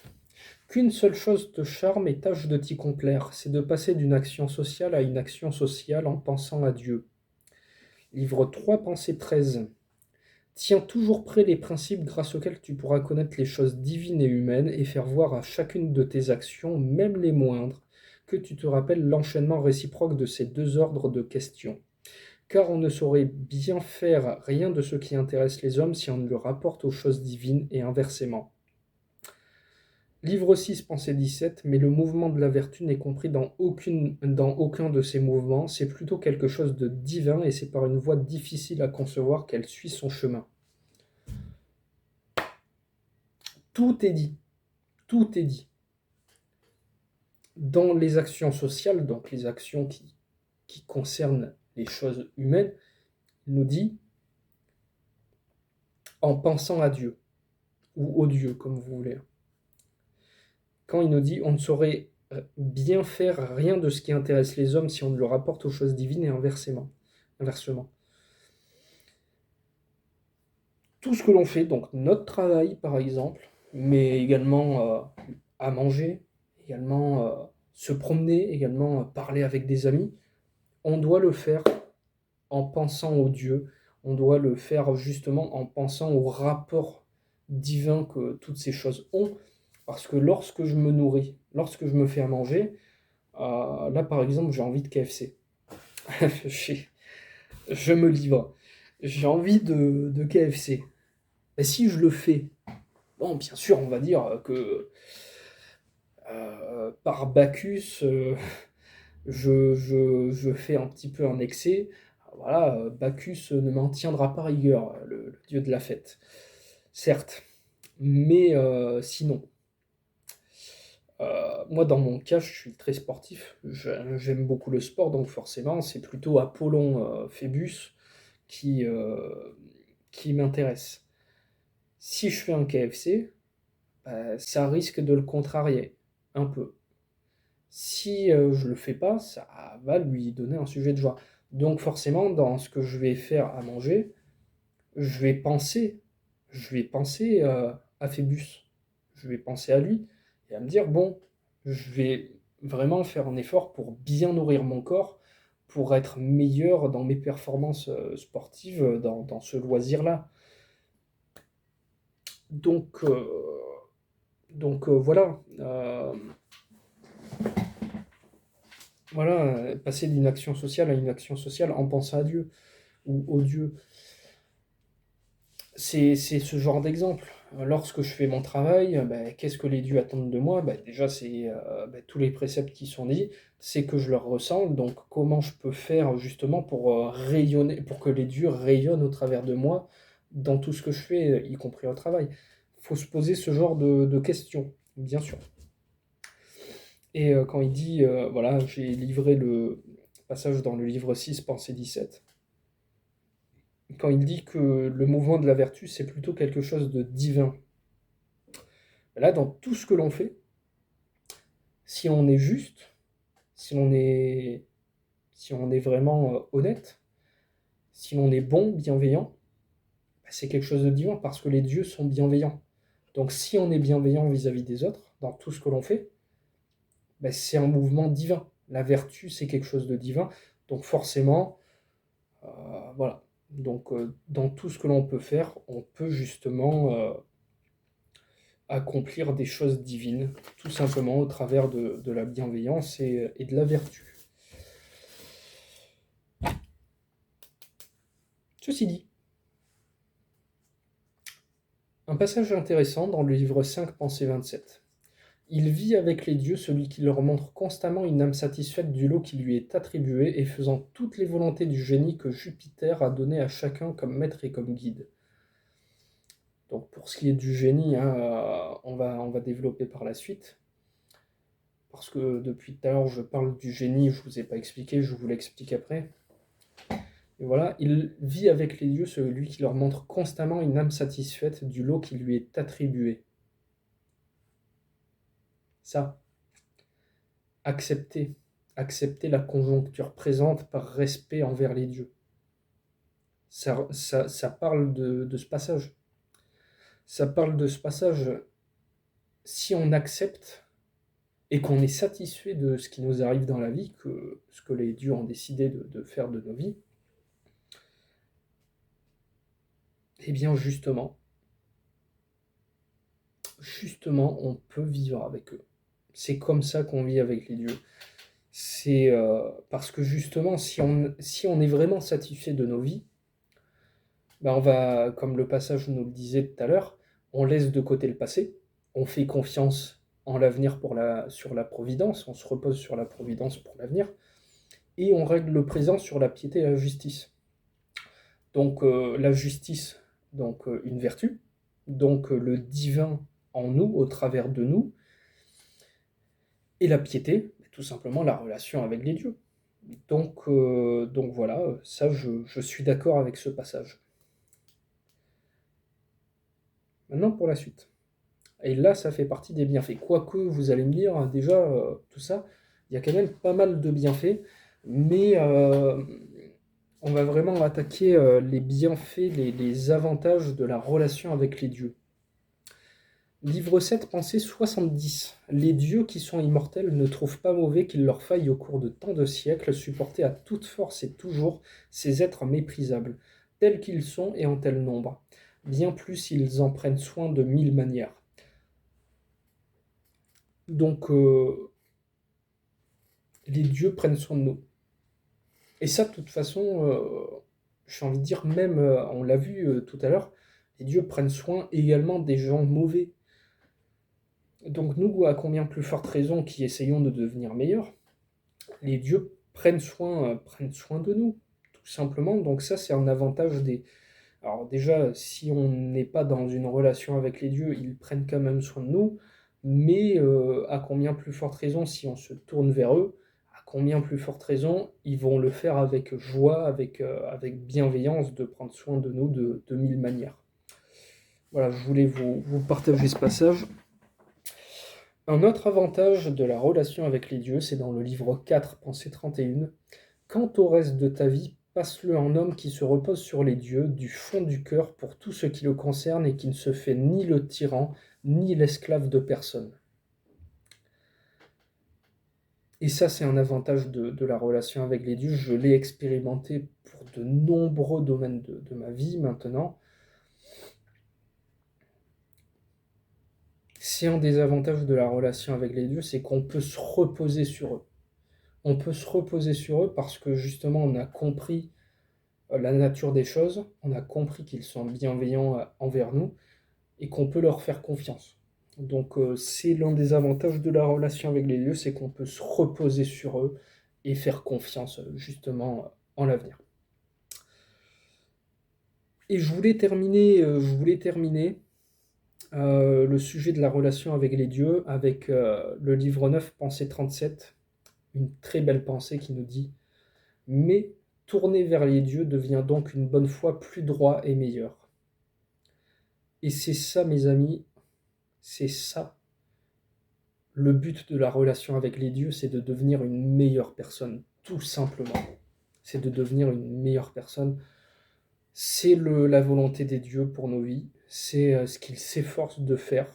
Qu'une seule chose te charme et tâche de t'y complaire, c'est de passer d'une action sociale à une action sociale en pensant à Dieu. Livre 3, Pensée 13. Tiens toujours près les principes grâce auxquels tu pourras connaître les choses divines et humaines et faire voir à chacune de tes actions, même les moindres, que tu te rappelles l'enchaînement réciproque de ces deux ordres de questions. Car on ne saurait bien faire rien de ce qui intéresse les hommes si on ne le rapporte aux choses divines et inversement. Livre 6, Pensée 17, mais le mouvement de la vertu n'est compris dans aucun de ces mouvements, c'est plutôt quelque chose de divin et c'est par une voie difficile à concevoir qu'elle suit son chemin. Tout est dit, tout est dit. Dans les actions sociales, donc les actions qui concernent les choses humaines, il nous dit en pensant à Dieu, ou au Dieu, comme vous voulez. Quand il nous dit on ne saurait bien faire rien de ce qui intéresse les hommes si on ne le rapporte aux choses divines et inversement. Tout ce que l'on fait, donc notre travail par exemple, mais également à manger, également se promener, également parler avec des amis, on doit le faire en pensant au Dieu, on doit le faire justement en pensant au rapport divin que toutes ces choses ont, parce que lorsque je me nourris, lorsque je me fais à manger, là par exemple j'ai envie de KFC. Je me livre. J'ai envie de KFC. Et si je le fais, bon, bien sûr, on va dire que par Bacchus, je fais un petit peu un excès. Voilà, Bacchus ne m'en tiendra pas rigueur, le dieu de la fête. Certes, mais sinon, moi dans mon cas, je suis très sportif. J'aime beaucoup le sport, donc forcément, c'est plutôt Apollon Phébus qui, euh, qui m'intéresse. Si je fais un KFC, ça risque de le contrarier un peu. Si je le fais pas, ça va lui donner un sujet de joie. Donc forcément, dans ce que je vais faire à manger, je vais penser, à Phébus. Je vais penser à lui et à me dire, bon, je vais vraiment faire un effort pour bien nourrir mon corps, pour être meilleur dans mes performances sportives dans ce loisir-là. Donc, voilà. Voilà, passer d'une action sociale à une action sociale en pensant à Dieu ou au Dieu. C'est ce genre d'exemple. Lorsque je fais mon travail, ben, qu'est-ce que les dieux attendent de moi? Ben, déjà, c'est ben, tous les préceptes qui sont dits, c'est que je leur ressemble. Donc, comment je peux faire justement pour rayonner, pour que les dieux rayonnent au travers de moi dans tout ce que je fais, y compris au travail. Il faut se poser ce genre de questions, bien sûr. Et quand il dit, voilà, j'ai livré le passage dans le livre 6, Pensée 17, quand il dit que le mouvement de la vertu, c'est plutôt quelque chose de divin. Là, dans tout ce que l'on fait, si on est juste, si on est, si on est vraiment honnête, si on est bon, bienveillant, bah, c'est quelque chose de divin parce que les dieux sont bienveillants. Donc si on est bienveillant vis-à-vis des autres, dans tout ce que l'on fait, bah, c'est un mouvement divin. La vertu, c'est quelque chose de divin. Donc forcément, voilà. Donc dans tout ce que l'on peut faire, on peut justement accomplir des choses divines, tout simplement au travers de la bienveillance et de la vertu. Ceci dit, un passage intéressant dans le livre 5, Pensée 27. Il vit avec les dieux celui qui leur montre constamment une âme satisfaite du lot qui lui est attribué et faisant toutes les volontés du génie que Jupiter a donné à chacun comme maître et comme guide. Donc pour ce qui est du génie, hein, on va développer par la suite. Parce que depuis tout à l'heure, je parle du génie, je ne vous ai pas expliqué, je vous l'explique après. Et voilà, il vit avec les dieux celui qui leur montre constamment une âme satisfaite du lot qui lui est attribué. Ça, accepter, accepter la conjoncture présente par respect envers les dieux. Ça parle de ce passage. Ça parle de ce passage. Si on accepte et qu'on est satisfait de ce qui nous arrive dans la vie, que ce que les dieux ont décidé de faire de nos vies, eh bien justement, on peut vivre avec eux. C'est comme ça qu'on vit avec les dieux. C'est parce que justement, si on est vraiment satisfait de nos vies, ben on va, comme le passage nous le disait tout à l'heure, on laisse de côté le passé, on fait confiance en l'avenir sur la providence, on se repose sur la providence pour l'avenir, et on règle le présent sur la piété et la justice. Donc la justice, donc une vertu, donc le divin en nous, au travers de nous, et la piété, tout simplement la relation avec les dieux. Donc voilà, ça je suis d'accord avec ce passage. Maintenant pour la suite. Et là, ça fait partie des bienfaits. Quoique, vous allez me dire, déjà, tout ça, il y a quand même pas mal de bienfaits, mais on va vraiment attaquer les bienfaits, les avantages de la relation avec les dieux. Livre 7, pensée 70. Les dieux qui sont immortels ne trouvent pas mauvais qu'il leur faille au cours de tant de siècles supporter à toute force et toujours ces êtres méprisables, tels qu'ils sont et en tel nombre. Bien plus ils en prennent soin de 1000 manières. Donc, les dieux prennent soin de nous. Et ça, de toute façon, j'ai envie de dire, même, on l'a vu tout à l'heure, les dieux prennent soin également des gens mauvais. Donc nous, à combien plus forte raison qui essayons de devenir meilleurs, les dieux prennent soin de nous, tout simplement. Donc ça, c'est un avantage des... Alors déjà, si on n'est pas dans une relation avec les dieux, ils prennent quand même soin de nous, mais à combien plus forte raison si on se tourne vers eux, à combien plus forte raison ils vont le faire avec joie, avec bienveillance, de prendre soin de nous de 1000 manières. Voilà, je voulais vous partager ce passage. Un autre avantage de la relation avec les dieux, c'est dans le livre 4, Pensée 31. Quant au reste de ta vie, passe-le en homme qui se repose sur les dieux, du fond du cœur pour tout ce qui le concerne et qui ne se fait ni le tyran, ni l'esclave de personne. Et ça, c'est un avantage de la relation avec les dieux. Je l'ai expérimenté pour de nombreux domaines de ma vie maintenant. C'est un des avantages de la relation avec les dieux, c'est qu'on peut se reposer sur eux. On peut se reposer sur eux parce que justement, on a compris la nature des choses, on a compris qu'ils sont bienveillants envers nous et qu'on peut leur faire confiance. Donc c'est l'un des avantages de la relation avec les dieux, c'est qu'on peut se reposer sur eux et faire confiance justement en l'avenir. Et je voulais terminer le sujet de la relation avec les dieux avec le livre 9, Pensée 37, une très belle pensée qui nous dit mais tourner vers les dieux devient donc une bonne foi plus droit et meilleur. Et c'est ça, mes amis, c'est ça. Le but de la relation avec les dieux, c'est de devenir une meilleure personne, tout simplement. C'est de devenir une meilleure personne. C'est la volonté des dieux pour nos vies. C'est ce qu'ils s'efforcent de faire.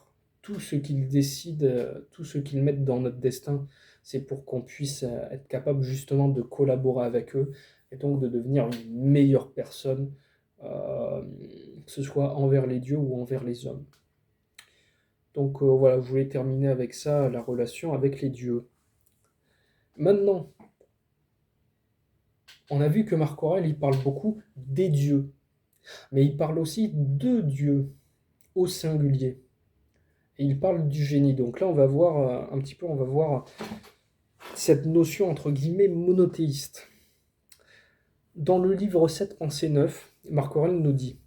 Tout ce qu'ils décident, tout ce qu'ils mettent dans notre destin, c'est pour qu'on puisse être capable justement de collaborer avec eux et donc de devenir une meilleure personne, que ce soit envers les dieux ou envers les hommes. Donc voilà, je voulais terminer avec ça, la relation avec les dieux. Maintenant, on a vu que Marc Aurèle, il parle beaucoup des dieux, mais il parle aussi de Dieu au singulier. Et il parle du génie. Donc là, on va voir un petit peu, on va voir cette notion entre guillemets monothéiste. Dans le livre 7, Pensée 9, Marc Aurèle nous dit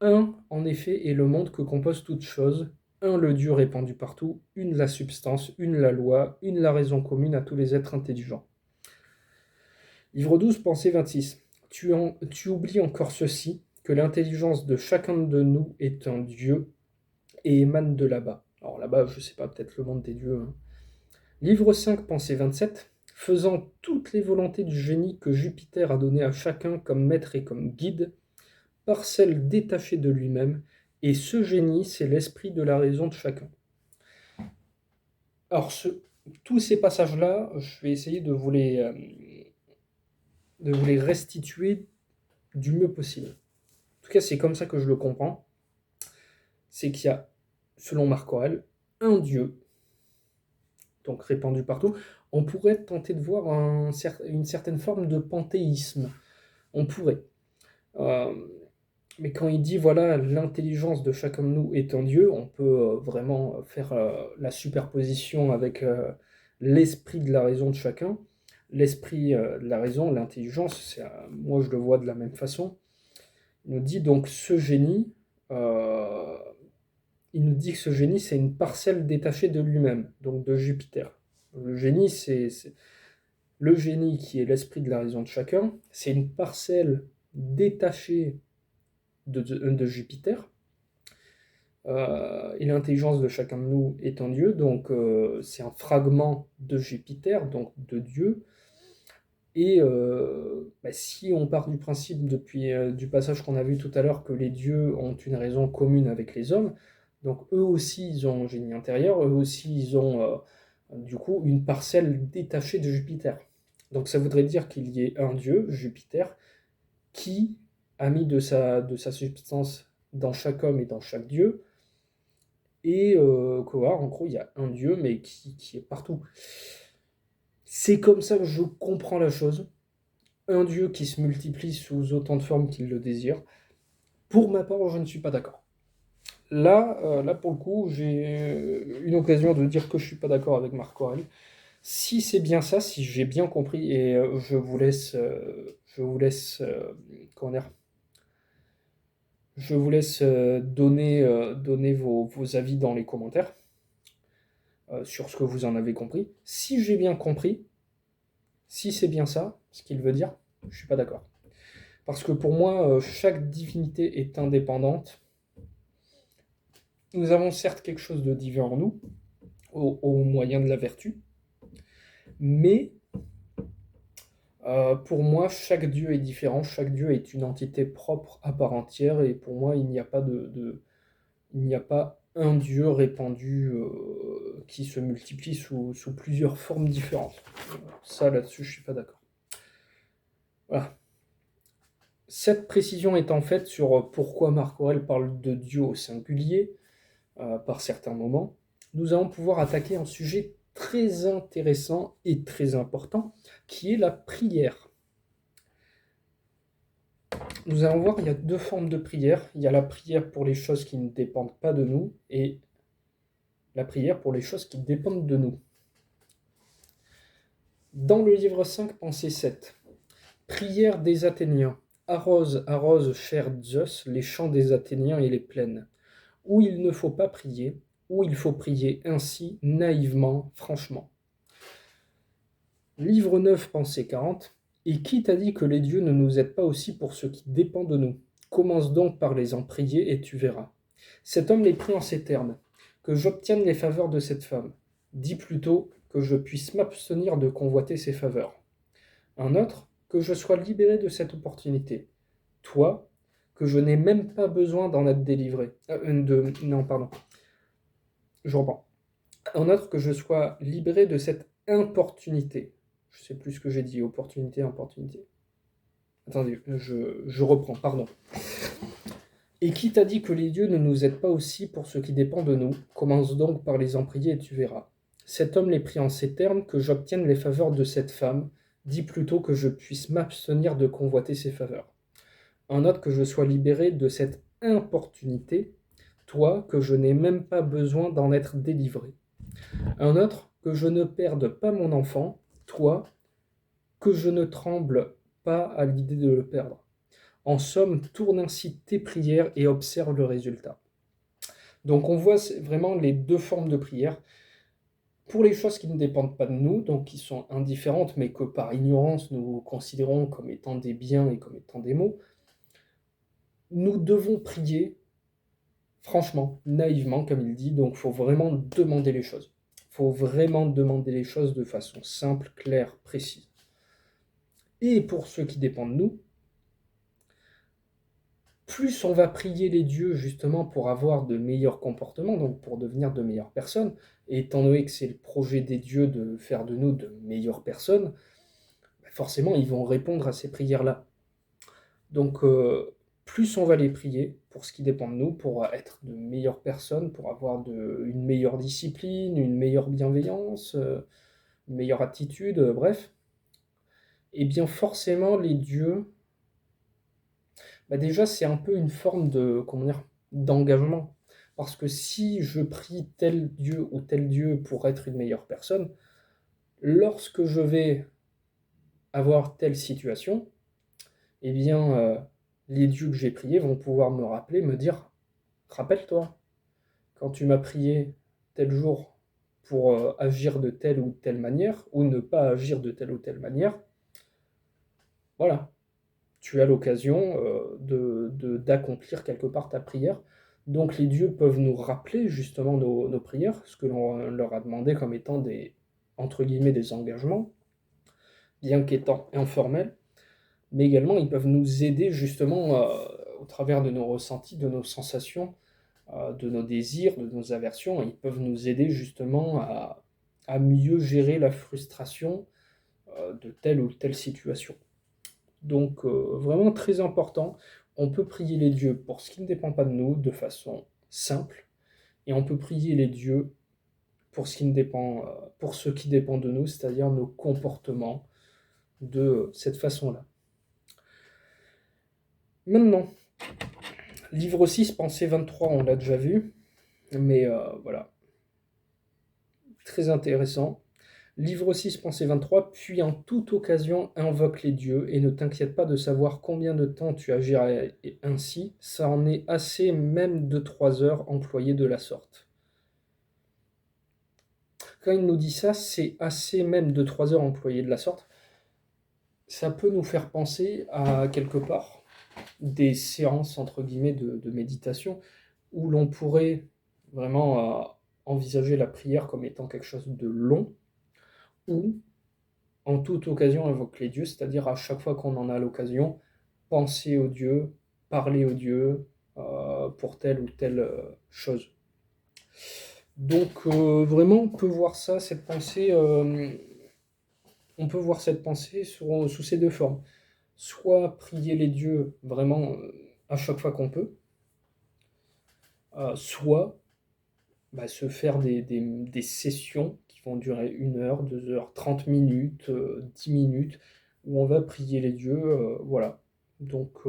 un, en effet, est le monde que compose toute chose. Un, le Dieu répandu partout. Une, la substance. Une, la loi. Une, la raison commune à tous les êtres intelligents. Livre 12, Pensée 26. Tu oublies encore ceci, que l'intelligence de chacun de nous est un Dieu et émane de là-bas. Alors là-bas, je ne sais pas, peut-être le monde des dieux. Hein. Livre 5, Pensée 27. Faisant toutes les volontés du génie que Jupiter a donné à chacun comme maître et comme guide, parcelle détachée de lui-même, et ce génie, c'est l'esprit de la raison de chacun. Alors, tous ces passages-là, je vais essayer de vous les restituer du mieux possible. En tout cas, c'est comme ça que je le comprends. C'est qu'il y a, selon Marc Aurèle, un Dieu, donc répandu partout. On pourrait tenter de voir une certaine forme de panthéisme. On pourrait. Euh, Mais quand il dit, voilà, l'intelligence de chacun de nous est un Dieu, on peut vraiment faire la superposition avec l'esprit de la raison de chacun. L'esprit de la raison, l'intelligence, moi je le vois de la même façon. Il nous dit donc ce génie, euh, il nous dit que ce génie, c'est une parcelle détachée de lui-même, donc de Jupiter. Le génie, le génie qui est l'esprit de la raison de chacun, c'est une parcelle détachée de Jupiter. Et l'intelligence de chacun de nous est un Dieu, donc c'est un fragment de Jupiter, donc de Dieu. Et si on part du principe depuis du passage qu'on a vu tout à l'heure que les dieux ont une raison commune avec les hommes, donc eux aussi ils ont un génie intérieur, eux aussi ils ont du coup une parcelle détachée de Jupiter. Donc ça voudrait dire qu'il y ait un dieu, Jupiter, qui a mis de sa substance dans chaque homme et dans chaque dieu, et en gros il y a un dieu mais qui est partout. C'est comme ça que je comprends la chose. Un Dieu qui se multiplie sous autant de formes qu'il le désire. Pour ma part, je ne suis pas d'accord. Là, pour le coup, j'ai une occasion de dire que je ne suis pas d'accord avec Marc Aurèle. Si c'est bien ça, si j'ai bien compris, et comment dire, je vous laisse donner vos avis dans les commentaires sur ce que vous en avez compris. Si j'ai bien compris, si c'est bien ça, ce qu'il veut dire, je ne suis pas d'accord. Parce que pour moi, chaque divinité est indépendante. Nous avons certes quelque chose de divin en nous, au moyen de la vertu, mais pour moi, chaque dieu est différent, chaque dieu est une entité propre à part entière, et pour moi, il n'y a pas il n'y a pas un dieu répandu qui se multiplie sous plusieurs formes différentes. Ça, là-dessus, je ne suis pas d'accord. Voilà. Cette précision étant faite sur pourquoi Marc Aurèle parle de Dieu au singulier, par certains moments, nous allons pouvoir attaquer un sujet très intéressant et très important, qui est la prière. Nous allons voir, il y a deux formes de prière. Il y a la prière pour les choses qui ne dépendent pas de nous, et la prière pour les choses qui dépendent de nous. Dans le livre 5, pensée 7, prière des Athéniens. Arrose, arrose, cher Zeus, les champs des Athéniens et les plaines, où il ne faut pas prier, où il faut prier ainsi, naïvement, franchement. Livre 9, pensée 40. Et qui t'a dit que les dieux ne nous aident pas aussi pour ce qui dépend de nous? Commence donc par les en prier et tu verras. Cet homme les prit en ces termes: que j'obtienne les faveurs de cette femme. Dis plutôt que je puisse m'abstenir de convoiter ses faveurs. Un autre, que je sois libéré de cette opportunité. Toi, que je n'ai même pas besoin d'en être délivré. Non, pardon. Je reprends. Un autre, que je sois libéré de cette importunité. Je sais plus ce que j'ai dit, opportunité, importunité. Attendez, je reprends, pardon. Et qui t'a dit que les dieux ne nous aident pas aussi pour ce qui dépend de nous? Commence donc par les en prier et tu verras. Cet homme les prit en ces termes: que j'obtienne les faveurs de cette femme. Dis plutôt que je puisse m'abstenir de convoiter ses faveurs. Un autre, que je sois libéré de cette importunité. Toi, que je n'ai même pas besoin d'en être délivré. Un autre, que je ne perde pas mon enfant. Toi, que je ne tremble pas à l'idée de le perdre. En somme, tourne ainsi tes prières et observe le résultat. Donc on voit vraiment les deux formes de prière. Pour les choses qui ne dépendent pas de nous, donc qui sont indifférentes, mais que par ignorance nous considérons comme étant des biens et comme étant des maux, nous devons prier franchement, naïvement, comme il dit. Donc il faut vraiment demander les choses. Il faut vraiment demander les choses de façon simple, claire, précise. Et pour ceux qui dépendent de nous, plus on va prier les dieux justement pour avoir de meilleurs comportements, donc pour devenir de meilleures personnes, et étant donné que c'est le projet des dieux de faire de nous de meilleures personnes, forcément ils vont répondre à ces prières-là. Donc plus on va les prier pour ce qui dépend de nous, pour être de meilleures personnes, pour avoir une meilleure discipline, une meilleure bienveillance, une meilleure attitude, bref, et bien forcément les dieux Bah, déjà, c'est un peu une forme de, comment dire, d'engagement. Parce que si je prie tel Dieu ou tel Dieu pour être une meilleure personne, lorsque je vais avoir telle situation, eh bien, les dieux que j'ai priés vont pouvoir me rappeler, me dire, rappelle-toi, quand tu m'as prié tel jour pour agir de telle ou telle manière, ou ne pas agir de telle ou telle manière, voilà, tu as l'occasion d'accomplir quelque part ta prière. Donc les dieux peuvent nous rappeler justement nos prières, ce que l'on leur a demandé comme étant des, entre guillemets, des engagements, bien qu'étant informels, mais également ils peuvent nous aider justement au travers de nos ressentis, de nos sensations, de nos désirs, de nos aversions. Ils peuvent nous aider justement à mieux gérer la frustration de telle ou telle situation. Donc vraiment très important, on peut prier les dieux pour ce qui ne dépend pas de nous de façon simple, et on peut prier les dieux pour ce qui ne dépend, pour ce qui dépend de nous, c'est-à-dire nos comportements de cette façon-là. Maintenant, livre 6, pensée 23, on l'a déjà vu, mais voilà, très intéressant. Livre 6, pensée 23, puis en toute occasion invoque les dieux, et ne t'inquiète pas de savoir combien de temps tu agiras ainsi, ça en est assez même de 3 heures employées de la sorte. Quand il nous dit ça, c'est assez même de 3 heures employées de la sorte, ça peut nous faire penser à quelque part des séances entre guillemets de méditation où l'on pourrait vraiment envisager la prière comme étant quelque chose de long, ou en toute occasion invoque les dieux, c'est-à-dire à chaque fois qu'on en a l'occasion, penser aux dieux, parler aux dieux pour telle ou telle chose. Donc vraiment, on peut voir ça, cette pensée, on peut voir cette pensée sous ces deux formes. Soit prier les dieux vraiment à chaque fois qu'on peut, soit bah, se faire des sessions qui vont durer 1 heure, 2 heures, 30 minutes, 10 minutes, où on va prier les dieux, voilà. Donc,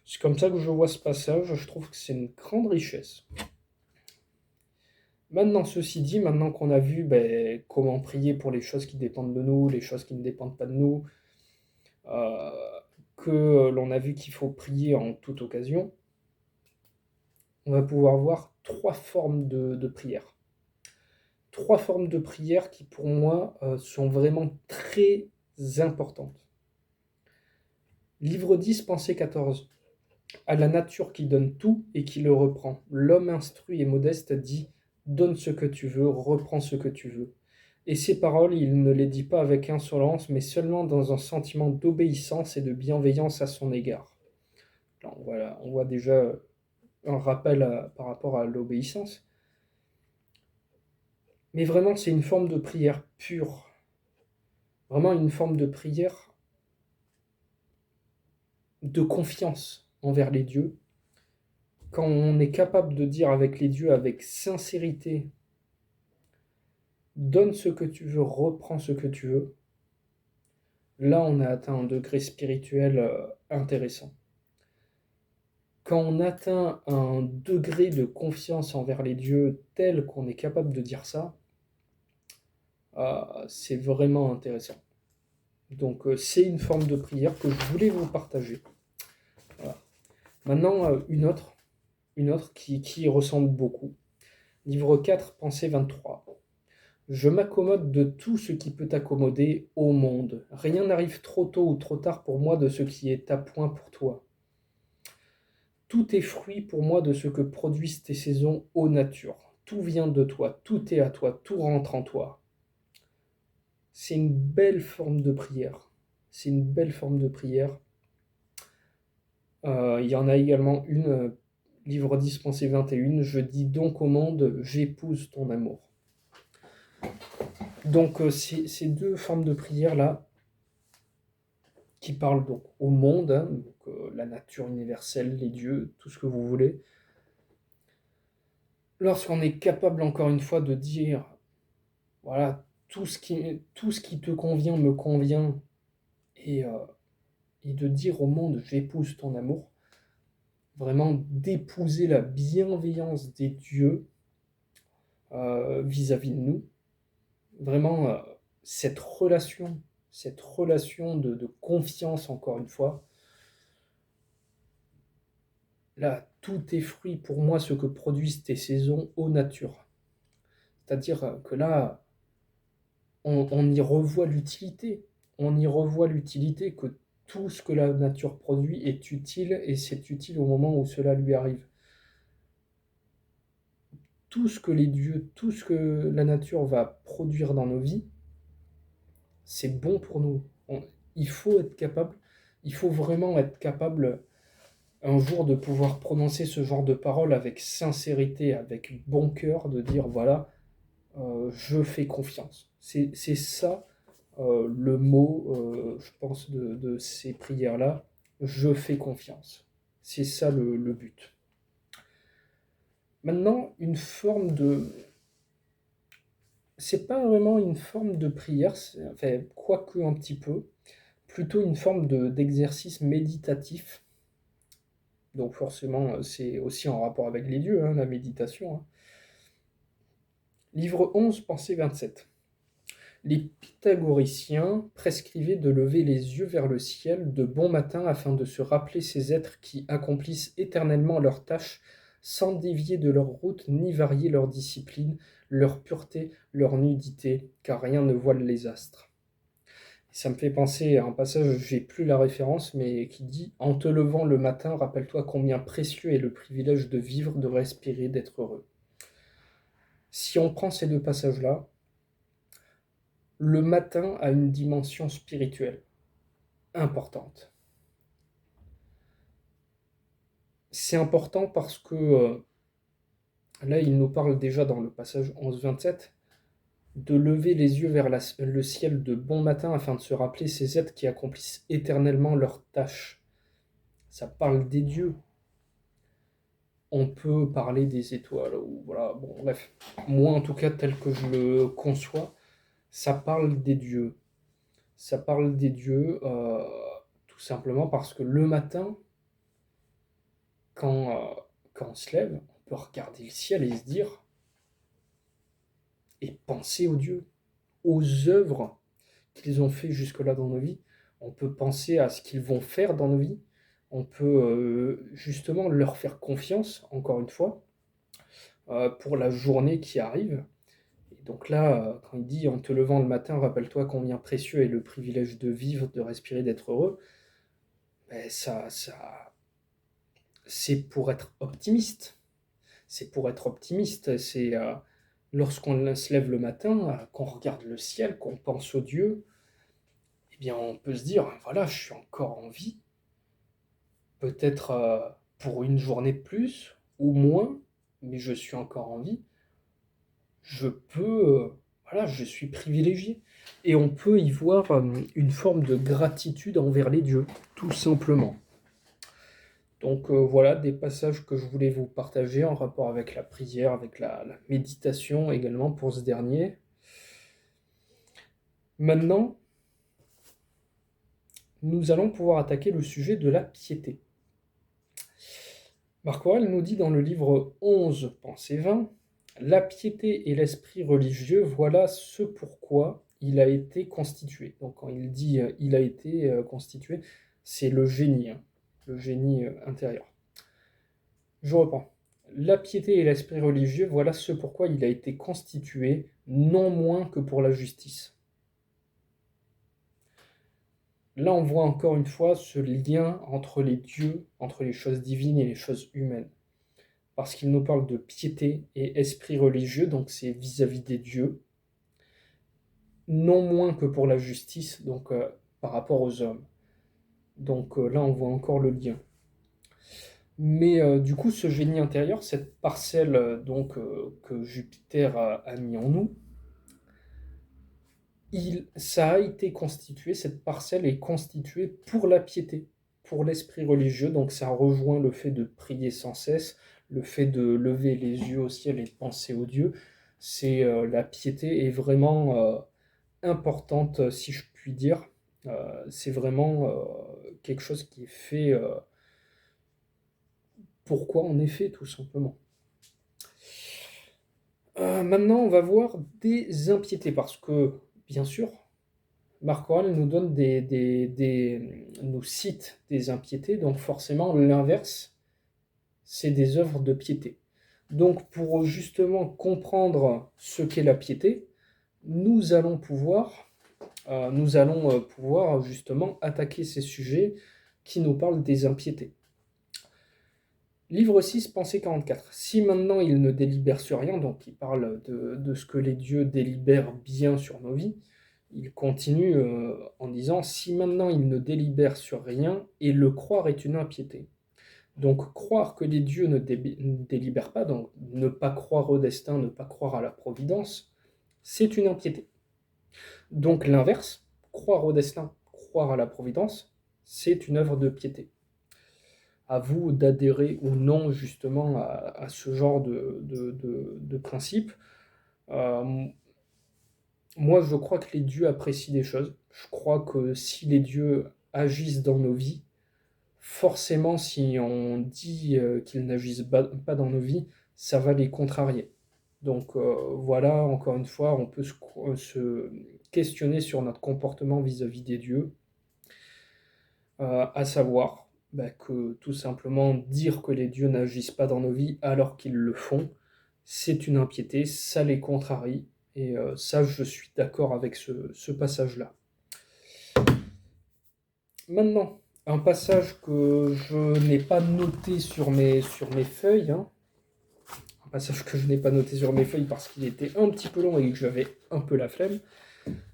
c'est comme ça que je vois ce passage, je trouve que c'est une grande richesse. Maintenant, ceci dit, maintenant qu'on a vu ben, comment prier pour les choses qui dépendent de nous, les choses qui ne dépendent pas de nous, euh, que l'on a vu qu'il faut prier en toute occasion, on va pouvoir voir 3 formes de prière. 3 formes de prière qui, pour moi, sont vraiment très importantes. Livre 10, pensée 14. À la nature qui donne tout et qui le reprend. L'homme instruit et modeste dit: donne ce que tu veux, reprends ce que tu veux. Et ces paroles, il ne les dit pas avec insolence, mais seulement dans un sentiment d'obéissance et de bienveillance à son égard. Alors, voilà, on voit déjà un rappel par rapport à l'obéissance. Mais vraiment, c'est une forme de prière pure. Vraiment une forme de prière de confiance envers les dieux. Quand on est capable de dire avec les dieux, avec sincérité, donne ce que tu veux, reprends ce que tu veux, là on a atteint un degré spirituel intéressant. Quand on atteint un degré de confiance envers les dieux tel qu'on est capable de dire ça, c'est vraiment intéressant. Donc c'est une forme de prière que je voulais vous partager. Voilà. Maintenant, une autre qui ressemble beaucoup. Livre 4, pensée 23. Je m'accommode de tout ce qui peut t'accommoder, ô monde. Rien n'arrive trop tôt ou trop tard pour moi de ce qui est à point pour toi. Tout est fruit pour moi de ce que produisent tes saisons, ô nature. Tout vient de toi, tout est à toi, tout rentre en toi. C'est une belle forme de prière. C'est une belle forme de prière. Il y en a également une, livre 10, pensée 21. Je dis donc au monde, j'épouse ton amour. Donc ces 2 formes de prière là, qui parlent donc au monde, hein, donc, la nature universelle, les dieux, tout ce que vous voulez. Lorsqu'on est capable encore une fois de dire, voilà, tout ce qui te convient me convient, et et de dire au monde j'épouse ton amour, vraiment d'épouser la bienveillance des dieux vis-à-vis de nous, vraiment cette relation de confiance encore une fois. Là, tout est fruit pour moi ce que produisent tes saisons aux natures. C'est-à-dire que là, on y revoit l'utilité. On y revoit l'utilité que tout ce que la nature produit est utile et c'est utile au moment où cela lui arrive. Tout ce que les dieux, tout ce que la nature va produire dans nos vies, c'est bon pour nous. Il faut être capable, il faut vraiment être capable un jour de pouvoir prononcer ce genre de paroles avec sincérité, avec bon cœur, de dire voilà, je fais confiance. C'est ça le mot, je pense, de ces prières-là. Je fais confiance. C'est ça le but. Maintenant, une forme de... C'est pas vraiment une forme de prière, enfin, quoique un petit peu, plutôt une forme d'exercice méditatif. Donc forcément, c'est aussi en rapport avec les dieux, hein, la méditation. Hein. Livre 11, pensée 27. Les pythagoriciens prescrivaient de lever les yeux vers le ciel de bon matin afin de se rappeler ces êtres qui accomplissent éternellement leurs tâches sans dévier de leur route ni varier leur discipline, leur pureté, leur nudité, car rien ne voile les astres. Et ça me fait penser à un passage, j'ai plus la référence, mais qui dit en te levant le matin, rappelle-toi combien précieux est le privilège de vivre, de respirer, d'être heureux. Si on prend ces deux passages-là, le matin a une dimension spirituelle importante. C'est important parce que là, il nous parle déjà dans le passage 11-27 de lever les yeux vers le ciel de bon matin afin de se rappeler ces êtres qui accomplissent éternellement leurs tâches. Ça parle des dieux. On peut parler des étoiles, ou voilà, bon, bref. Moi, en tout cas, tel que je le conçois, ça parle des dieux. Ça parle des dieux, tout simplement parce que le matin, quand, quand on se lève, on peut regarder le ciel et se dire, et penser aux dieux, aux œuvres qu'ils ont fait jusque-là dans nos vies. On peut penser à ce qu'ils vont faire dans nos vies. On peut justement leur faire confiance, encore une fois, pour la journée qui arrive. Et donc là, quand il dit en te levant le matin, rappelle-toi combien précieux est le privilège de vivre, de respirer, d'être heureux, ben c'est pour être optimiste. C'est pour être optimiste. C'est lorsqu'on se lève le matin, qu'on regarde le ciel, qu'on pense aux dieux, eh bien on peut se dire, voilà, je suis encore en vie. Peut-être pour une journée de plus ou moins, mais je suis encore en vie. Je peux, voilà, je suis privilégié. Et on peut y voir une forme de gratitude envers les dieux, tout simplement. Donc voilà des passages que je voulais vous partager en rapport avec la prière, avec la méditation également pour ce dernier. Maintenant, nous allons pouvoir attaquer le sujet de la piété. Marc Aurèle nous dit dans le livre 11, Pensée 20, la piété et l'esprit religieux, voilà ce pourquoi il a été constitué. Donc quand il dit il a été constitué, c'est le génie intérieur. Je reprends. La piété et l'esprit religieux, voilà ce pourquoi il a été constitué, non moins que pour la justice. Là, on voit encore une fois ce lien entre les dieux, entre les choses divines et les choses humaines. Parce qu'il nous parle de piété et esprit religieux, donc c'est vis-à-vis des dieux, non moins que pour la justice, donc par rapport aux hommes. Donc là, on voit encore le lien. Mais du coup, ce génie intérieur, cette parcelle que Jupiter a mis en nous, ça a été constitué, cette parcelle est constituée pour la piété, pour l'esprit religieux, donc ça rejoint le fait de prier sans cesse, le fait de lever les yeux au ciel et de penser aux dieux. La piété est vraiment importante, si je puis dire, C'est vraiment quelque chose qui est fait pourquoi on est fait, tout simplement. Maintenant, on va voir des impiétés, parce que, bien sûr, Marc Aurèle nous donne nous cite des impiétés, donc forcément, l'inverse, c'est des œuvres de piété. Donc, pour justement comprendre ce qu'est la piété, nous allons pouvoir justement attaquer ces sujets qui nous parlent des impiétés. Livre 6, Pensée 44. Si maintenant il ne délibère sur rien, donc il parle de ce que les dieux délibèrent bien sur nos vies, il continue en disant, si maintenant il ne délibère sur rien, et le croire est une impiété. Donc croire que les dieux ne délibèrent pas, donc ne pas croire au destin, ne pas croire à la providence, c'est une impiété. Donc l'inverse, croire au destin, croire à la providence, c'est une œuvre de piété. À vous d'adhérer ou non justement à ce genre de principe. Euh, Moi, je crois que les dieux apprécient des choses. Je crois que si les dieux agissent dans nos vies, forcément, si on dit qu'ils n'agissent pas dans nos vies, ça va les contrarier. Donc voilà, encore une fois, on peut se questionner sur notre comportement vis-à-vis des dieux, à savoir que tout simplement dire que les dieux n'agissent pas dans nos vies alors qu'ils le font, c'est une impiété, ça les contrarie, et ça, je suis d'accord avec ce passage-là. Maintenant, un passage que je n'ai pas noté sur mes feuilles, hein, un passage que je n'ai pas noté sur mes feuilles parce qu'il était un petit peu long et que j'avais un peu la flemme,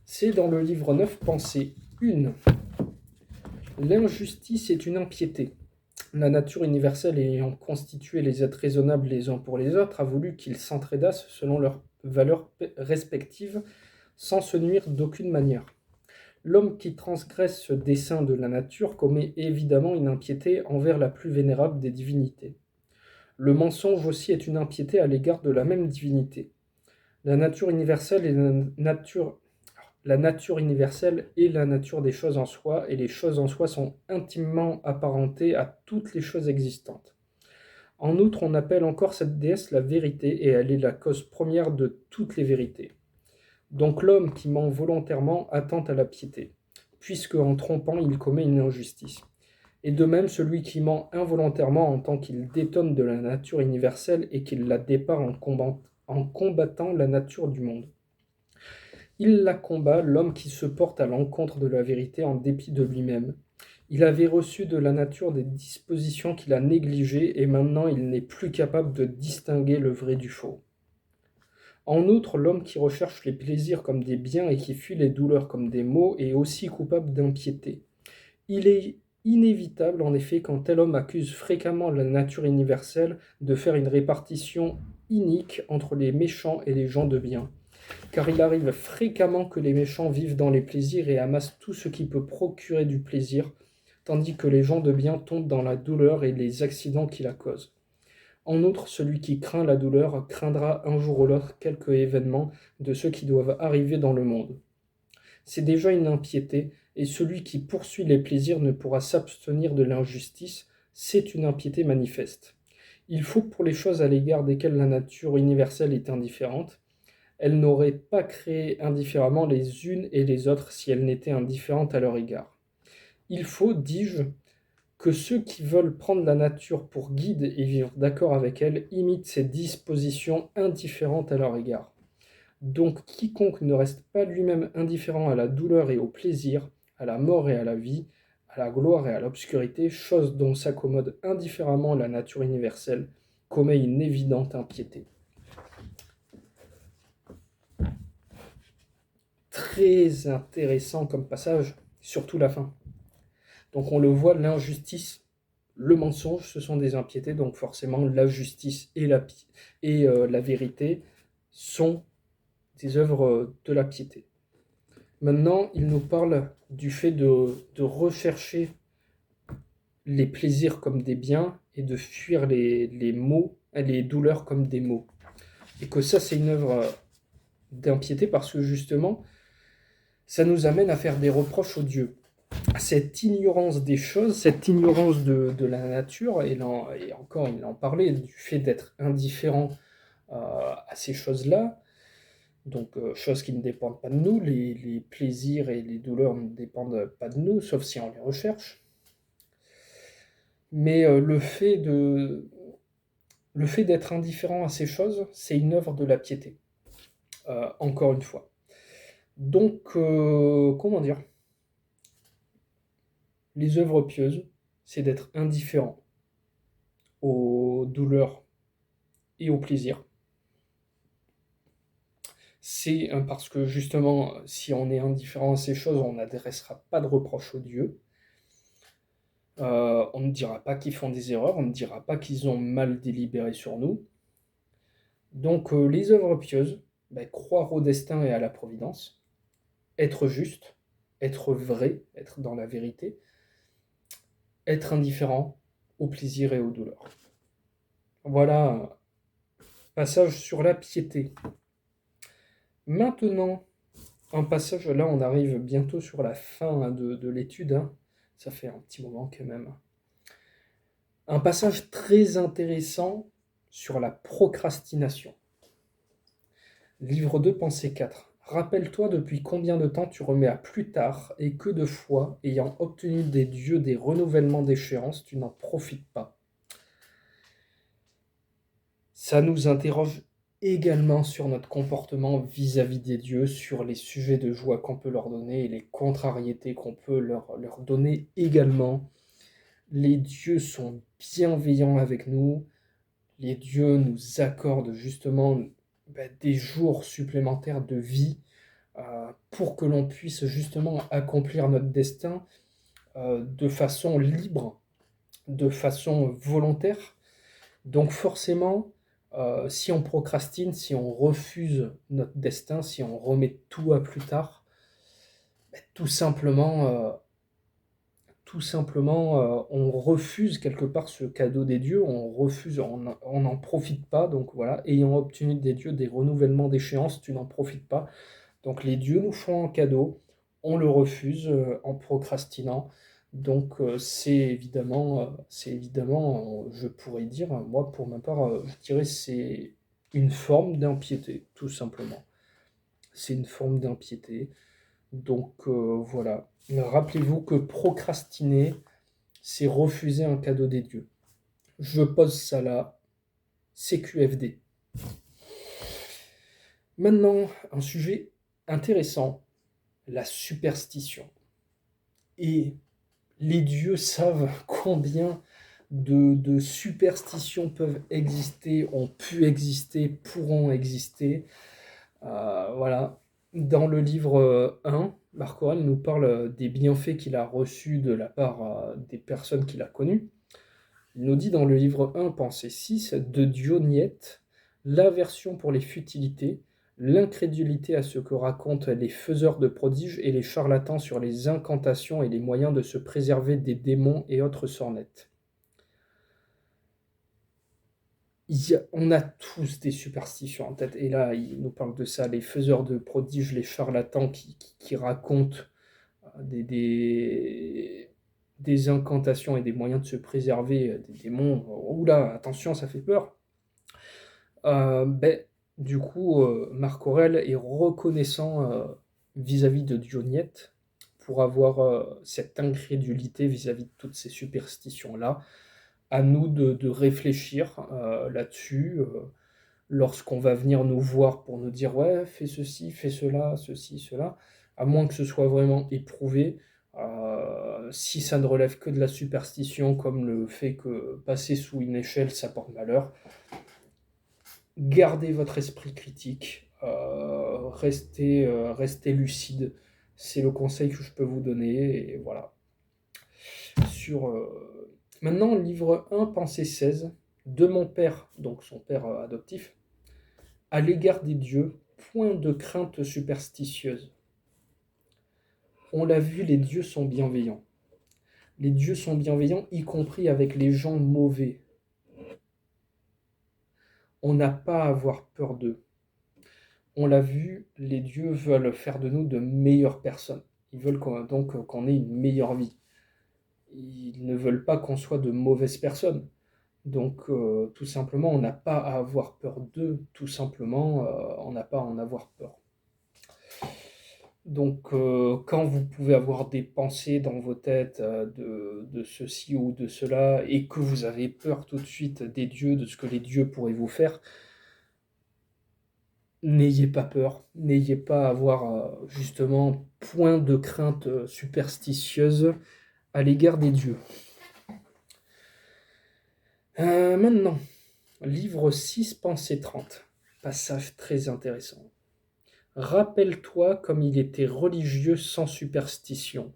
c'est dans le livre 9, Pensée 1. L'injustice est une impiété. La nature universelle ayant constitué les êtres raisonnables les uns pour les autres, a voulu qu'ils s'entraidassent selon leurs valeurs respectives, sans se nuire d'aucune manière. L'homme qui transgresse ce dessein de la nature commet évidemment une impiété envers la plus vénérable des divinités. Le mensonge aussi est une impiété à l'égard de la même divinité. La nature universelle est la nature universelle est la nature des choses en soi, et les choses en soi sont intimement apparentées à toutes les choses existantes. En outre, on appelle encore cette déesse la vérité, et elle est la cause première de toutes les vérités. Donc l'homme qui ment volontairement attente à la piété, puisque en trompant il commet une injustice. Et de même, celui qui ment involontairement en tant qu'il détonne de la nature universelle et qu'il la départ en combattant la nature du monde. Il la combat, l'homme qui se porte à l'encontre de la vérité en dépit de lui-même. Il avait reçu de la nature des dispositions qu'il a négligées, et maintenant il n'est plus capable de distinguer le vrai du faux. En outre, l'homme qui recherche les plaisirs comme des biens et qui fuit les douleurs comme des maux est aussi coupable d'impiété. Il est inévitable, en effet, qu'un tel homme accuse fréquemment la nature universelle de faire une répartition inique entre les méchants et les gens de bien. Car il arrive fréquemment que les méchants vivent dans les plaisirs et amassent tout ce qui peut procurer du plaisir, tandis que les gens de bien tombent dans la douleur et les accidents qui la causent. En outre, celui qui craint la douleur craindra un jour ou l'autre quelque événement de ceux qui doivent arriver dans le monde. C'est déjà une impiété, et celui qui poursuit les plaisirs ne pourra s'abstenir de l'injustice, c'est une impiété manifeste. Il faut que pour les choses à l'égard desquelles la nature universelle est indifférente, elle n'aurait pas créé indifféremment les unes et les autres si elles n'étaient indifférentes à leur égard. Il faut, dis-je, que ceux qui veulent prendre la nature pour guide et vivre d'accord avec elle imitent ses dispositions indifférentes à leur égard. Donc quiconque ne reste pas lui-même indifférent à la douleur et au plaisir, à la mort et à la vie, à la gloire et à l'obscurité, chose dont s'accommode indifféremment la nature universelle, commet une évidente impiété. Très intéressant comme passage, surtout la fin. Donc on le voit, l'injustice, le mensonge, ce sont des impiétés, donc forcément la justice et la vérité sont des œuvres de la piété. Maintenant, il nous parle du fait de rechercher les plaisirs comme des biens et de fuir les maux, les douleurs comme des maux. Et que ça, c'est une œuvre d'impiété parce que justement, Ça nous amène à faire des reproches aux dieux. Cette ignorance des choses, cette ignorance de la nature, et encore il en parlait, du fait d'être indifférent à ces choses-là, donc choses qui ne dépendent pas de nous, les plaisirs et les douleurs ne dépendent pas de nous, sauf si on les recherche. Mais le fait d'être indifférent à ces choses, c'est une œuvre de la piété, encore une fois. Donc, comment dire? Les œuvres pieuses, c'est d'être indifférent aux douleurs et aux plaisirs. C'est parce que justement, si on est indifférent à ces choses, on n'adressera pas de reproches aux dieux. On ne dira pas qu'ils font des erreurs, on ne dira pas qu'ils ont mal délibéré sur nous. Donc les œuvres pieuses, ben, croire au destin et à la providence, être juste, être vrai, être dans la vérité, être indifférent aux plaisirs et aux douleurs. Voilà un passage sur la piété. Maintenant, un passage, là on arrive bientôt sur la fin hein, de l'étude, hein. Ça fait un petit moment quand même. Un passage très intéressant sur la procrastination. Livre 2, Pensée 4. Rappelle-toi depuis combien de temps tu remets à plus tard et que de fois, ayant obtenu des dieux des renouvellements d'échéance, tu n'en profites pas. Ça nous interroge également sur notre comportement vis-à-vis des dieux, sur les sujets de joie qu'on peut leur donner et les contrariétés qu'on peut leur donner également. Les dieux sont bienveillants avec nous. Les dieux nous accordent justement des jours supplémentaires de vie pour que l'on puisse justement accomplir notre destin de façon libre, de façon volontaire. Donc forcément, si on procrastine, si on refuse notre destin, si on remet tout à plus tard, tout simplement, on refuse quelque part ce cadeau des dieux, on refuse, on n'en profite pas. Donc voilà, ayant obtenu des dieux des renouvellements d'échéance, tu n'en profites pas. Donc les dieux nous font un cadeau, on le refuse en procrastinant. Donc c'est évidemment, je pourrais dire, moi pour ma part, je dirais c'est une forme d'impiété, tout simplement. C'est une forme d'impiété. Donc voilà. Rappelez-vous que procrastiner, c'est refuser un cadeau des dieux. Je pose ça là, CQFD. Maintenant, un sujet intéressant, la superstition. Et les dieux savent combien de superstitions peuvent exister, ont pu exister, pourront exister. Voilà. Dans le livre 1, Marc Aurèle nous parle des bienfaits qu'il a reçus de la part des personnes qu'il a connues. Il nous dit dans le livre 1, Pensée 6, de Dionyette, l'aversion pour les futilités, l'incrédulité à ce que racontent les faiseurs de prodiges et les charlatans sur les incantations et les moyens de se préserver des démons et autres sornettes. On a tous des superstitions en tête, et là il nous parle de ça, les faiseurs de prodiges, les charlatans qui racontent des incantations et des moyens de se préserver des démons. Oula, attention, ça fait peur. Ben, du coup, Marc Aurèle est reconnaissant vis-à-vis de Dionyette pour avoir cette incrédulité vis-à-vis de toutes ces superstitions-là. À nous de réfléchir là-dessus lorsqu'on va venir nous voir pour nous dire ouais, fais ceci, cela, à moins que ce soit vraiment éprouvé. Si ça ne relève que de la superstition, comme le fait que passer sous une échelle, ça porte malheur, gardez votre esprit critique, restez lucide. C'est le conseil que je peux vous donner. Et voilà. Maintenant, livre 1, Pensée 16, de mon père, donc son père adoptif, à l'égard des dieux, point de crainte superstitieuse. On l'a vu, les dieux sont bienveillants. Les dieux sont bienveillants, y compris avec les gens mauvais. On n'a pas à avoir peur d'eux. On l'a vu, les dieux veulent faire de nous de meilleures personnes. Ils veulent qu'on ait une meilleure vie. Ils ne veulent pas qu'on soit de mauvaises personnes. Donc, tout simplement, on n'a pas à avoir peur d'eux. Tout simplement, on n'a pas à en avoir peur. Donc, quand vous pouvez avoir des pensées dans vos têtes de ceci ou de cela, et que vous avez peur tout de suite des dieux, de ce que les dieux pourraient vous faire, n'ayez pas peur, n'ayez pas à avoir justement point de crainte superstitieuse à l'égard des dieux. Maintenant, livre 6, Pensée 30, passage très intéressant. Rappelle-toi comme il était religieux sans superstition.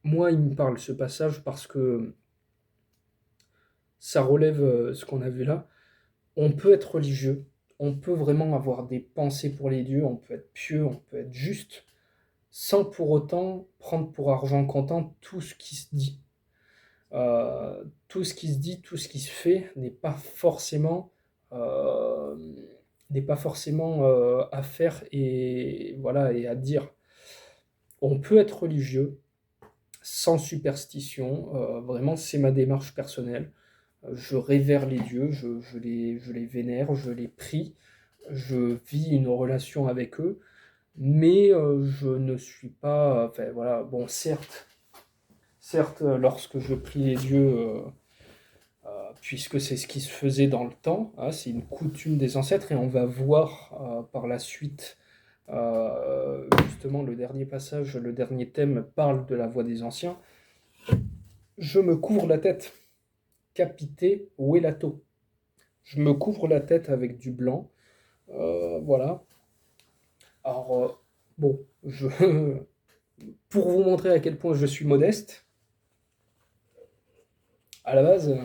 Moi, il me parle ce passage parce que ça relève ce qu'on a vu là. On peut être religieux, on peut vraiment avoir des pensées pour les dieux, on peut être pieux, on peut être juste, sans pour autant prendre pour argent comptant tout ce qui se dit. Tout ce qui se dit, tout ce qui se fait euh, n'est pas forcément à faire et voilà et à dire. On peut être religieux sans superstition. Vraiment, c'est ma démarche personnelle. Je révère les dieux, je les vénère, je les prie, je vis une relation avec eux, mais je ne suis pas. Enfin voilà, bon, certes, lorsque je prie les dieux, puisque c'est ce qui se faisait dans le temps, hein, c'est une coutume des ancêtres, et on va voir par la suite, justement, le dernier passage, le dernier thème parle de la voix des anciens. Je me couvre la tête, capité welato. Je me couvre la tête avec du blanc, voilà. Alors, bon, pour vous montrer à quel point je suis modeste, à la base,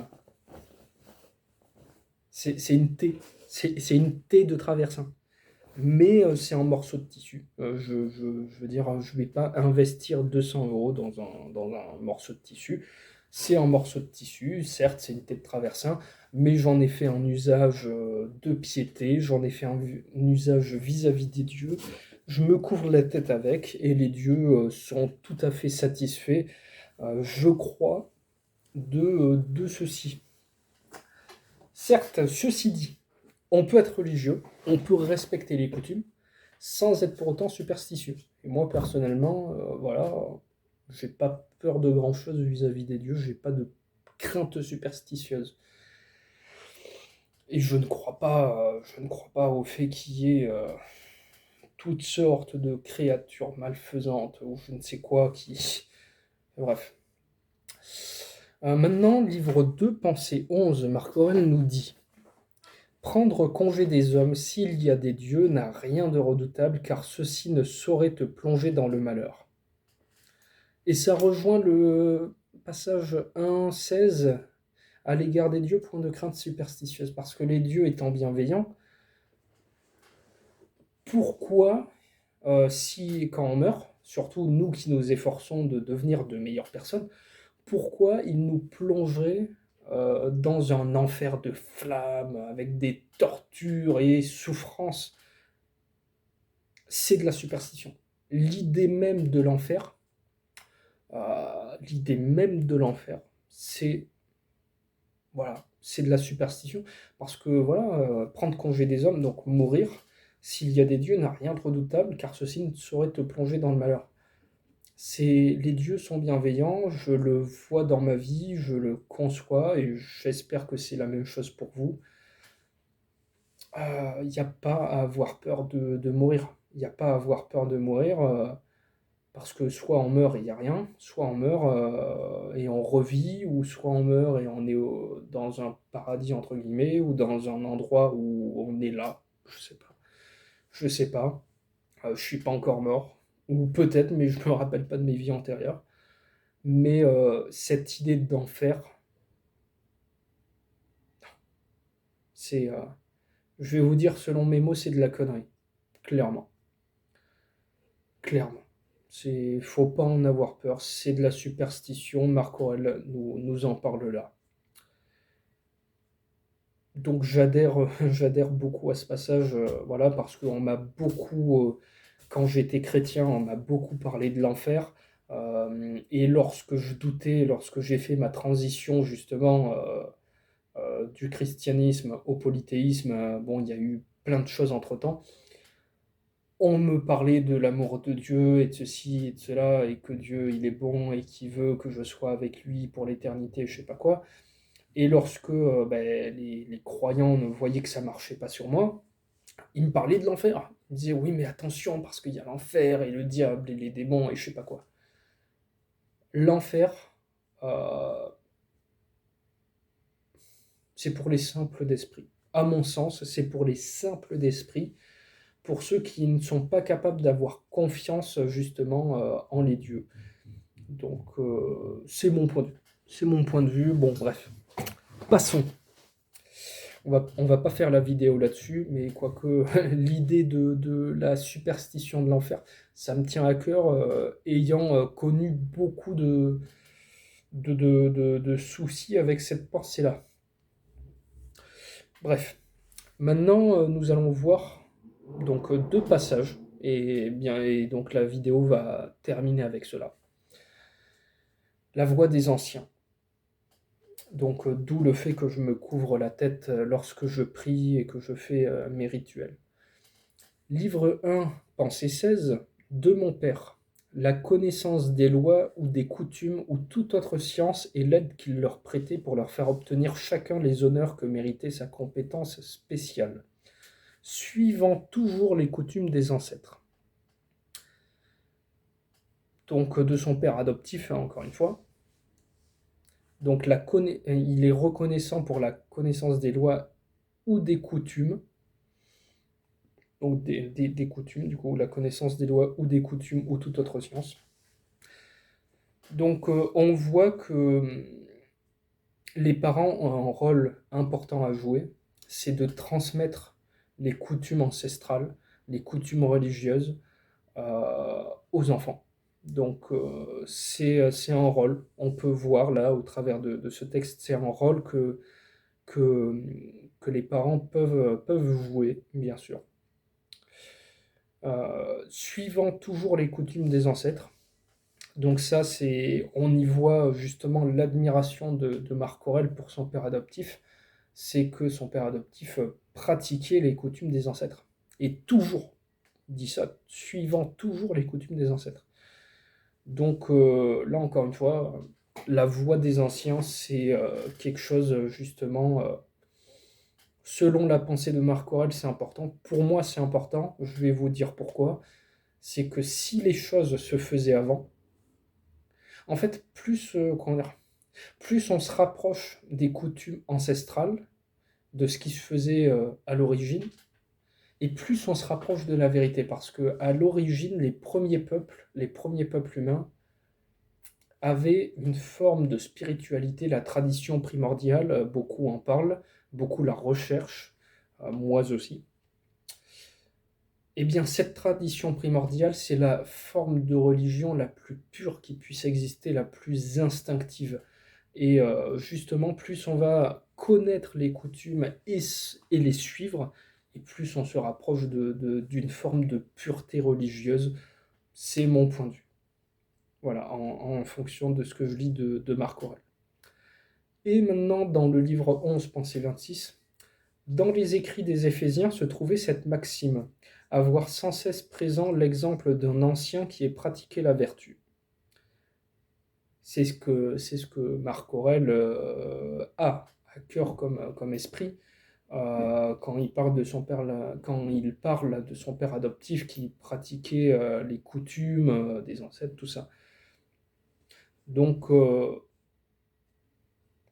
c'est une thé. C'est une thé de traversin. Mais c'est en morceaux de tissu. Je veux dire, je ne vais pas investir 200 euros dans un morceau de tissu. C'est en morceau de tissu, certes, c'est une thé de traversin, mais j'en ai fait un usage de piété, j'en ai fait un usage vis-à-vis des dieux. Je me couvre la tête avec, et les dieux sont tout à fait satisfaits, je crois, de ceci. Certes, ceci dit, on peut être religieux, on peut respecter les coutumes, sans être pour autant superstitieux. Et moi, personnellement, voilà, j'ai pas peur de grand-chose vis-à-vis des dieux, j'ai pas de crainte superstitieuse. Et je ne crois pas au fait qu'il y ait toutes sortes de créatures malfaisantes ou je ne sais quoi qui... Bref. Maintenant, livre 2, Pensée 11, Marc Aurèle nous dit: prendre congé des hommes s'il y a des dieux n'a rien de redoutable, car ceux-ci ne sauraient te plonger dans le malheur. Et ça rejoint le passage 1,16 à l'égard des dieux, point de crainte superstitieuse, parce que les dieux étant bienveillants, pourquoi, si quand on meurt, surtout nous qui nous efforçons de devenir de meilleures personnes, pourquoi ils nous plongeraient dans un enfer de flammes, avec des tortures et souffrances? C'est de la superstition. L'idée même de l'enfer, l'idée même de l'enfer, c'est voilà, c'est de la superstition, parce que voilà, prendre congé des hommes, donc mourir, s'il y a des dieux, n'a rien de redoutable, car ceux-ci ne sauraient te plonger dans le malheur. Les dieux sont bienveillants, je le vois dans ma vie, je le conçois, et j'espère que c'est la même chose pour vous. Il n'y a pas à avoir peur de mourir. Il n'y a pas à avoir peur de mourir, parce que soit on meurt et il n'y a rien, soit on meurt et on revit, ou soit on meurt et on est dans un paradis, entre guillemets, ou dans un endroit où on est là. Je sais pas. Je sais pas. Je suis pas encore mort. Ou peut-être, mais je me rappelle pas de mes vies antérieures. Mais cette idée d'enfer, c'est, je vais vous dire, selon mes mots, c'est de la connerie. Clairement. Clairement. Faut pas en avoir peur. C'est de la superstition. Marc Aurèle nous en parle là. Donc j'adhère, j'adhère beaucoup à ce passage, voilà, parce qu'on m'a beaucoup, quand j'étais chrétien, on m'a beaucoup parlé de l'enfer. Et lorsque je doutais, lorsque j'ai fait ma transition justement du christianisme au polythéisme, bon, il y a eu plein de choses entre-temps. On me parlait de l'amour de Dieu et de ceci et de cela, et que Dieu il est bon et qu'il veut que je sois avec lui pour l'éternité, je sais pas quoi. Et lorsque ben, les croyants ne voyaient que ça marchait pas sur moi, ils me parlaient de l'enfer. Ils me disaient oui mais attention parce qu'il y a l'enfer et le diable et les démons et je sais pas quoi. L'enfer, euh, c'est pour les simples d'esprit. À mon sens, c'est pour les simples d'esprit, pour ceux qui ne sont pas capables d'avoir confiance justement en les dieux. Donc c'est mon point de vue. C'est mon point de vue. Bon bref, passons. On va pas faire la vidéo là-dessus, mais quoique l'idée de la superstition de l'enfer, ça me tient à cœur, ayant connu beaucoup de soucis avec cette pensée-là. Bref, maintenant nous allons voir donc deux passages, et donc la vidéo va terminer avec cela. La voix des anciens. Donc d'où le fait que je me couvre la tête lorsque je prie et que je fais mes rituels. Livre 1, Pensée 16, de mon père. La connaissance des lois ou des coutumes ou toute autre science et l'aide qu'il leur prêtait pour leur faire obtenir chacun les honneurs que méritait sa compétence spéciale, suivant toujours les coutumes des ancêtres. Donc de son père adoptif, hein, encore une fois. Donc il est reconnaissant pour la connaissance des lois ou des coutumes, donc des coutumes, du coup, la connaissance des lois ou des coutumes ou toute autre science. Donc on voit que les parents ont un rôle important à jouer, c'est de transmettre les coutumes ancestrales, les coutumes religieuses aux enfants. Donc c'est un rôle, on peut voir là au travers de ce texte, c'est un rôle que, que les parents peuvent jouer, bien sûr. Suivant toujours les coutumes des ancêtres. Donc ça, on y voit justement l'admiration de Marc Aurèle pour son père adoptif, c'est que son père adoptif pratiquait les coutumes des ancêtres. Et toujours, il dit ça, suivant toujours les coutumes des ancêtres. Donc là, encore une fois, la voix des anciens, c'est quelque chose justement, selon la pensée de Marc Aurèle, c'est important. Pour moi, c'est important, je vais vous dire pourquoi. C'est que si les choses se faisaient avant, en fait, plus on se rapproche des coutumes ancestrales, de ce qui se faisait à l'origine, et plus on se rapproche de la vérité, parce que à l'origine, les premiers peuples humains, avaient une forme de spiritualité, la tradition primordiale, beaucoup en parlent, beaucoup la recherchent, moi aussi. Eh bien, cette tradition primordiale, c'est la forme de religion la plus pure qui puisse exister, la plus instinctive. Et justement, plus on va connaître les coutumes et les suivre, et plus on se rapproche d'une forme de pureté religieuse. C'est mon point de vue. Voilà, en fonction de ce que je lis de Marc Aurèle. Et maintenant, dans le livre 11, Pensée 26, dans les écrits des Éphésiens se trouvait cette maxime, avoir sans cesse présent l'exemple d'un ancien qui ait pratiqué la vertu. C'est ce que Marc Aurèle a à cœur comme esprit quand il parle de son père, quand il parle de son père adoptif qui pratiquait les coutumes des ancêtres, tout ça. Donc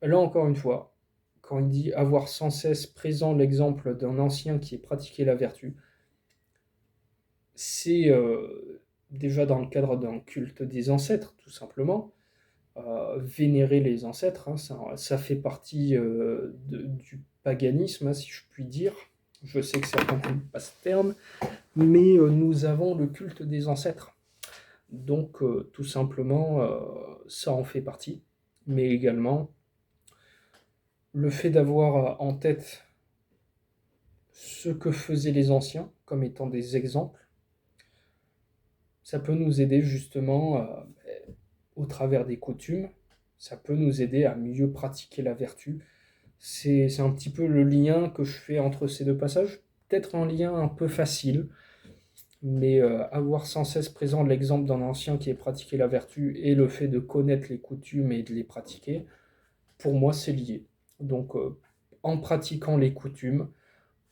là encore une fois, quand il dit avoir sans cesse présent l'exemple d'un ancien qui ait pratiqué la vertu, c'est déjà dans le cadre d'un culte des ancêtres, tout simplement. Vénérer les ancêtres, hein, ça fait partie du paganisme, hein, si je puis dire. Je sais que certains n'aiment pas ce terme, mais nous avons le culte des ancêtres. Donc, tout simplement, ça en fait partie. Mais également, le fait d'avoir en tête ce que faisaient les anciens comme étant des exemples. Ça peut nous aider justement au travers des coutumes, ça peut nous aider à mieux pratiquer la vertu. C'est un petit peu le lien que je fais entre ces deux passages. Peut-être un lien un peu facile, mais avoir sans cesse présent l'exemple d'un ancien qui ait pratiqué la vertu et le fait de connaître les coutumes et de les pratiquer, pour moi c'est lié. Donc en pratiquant les coutumes,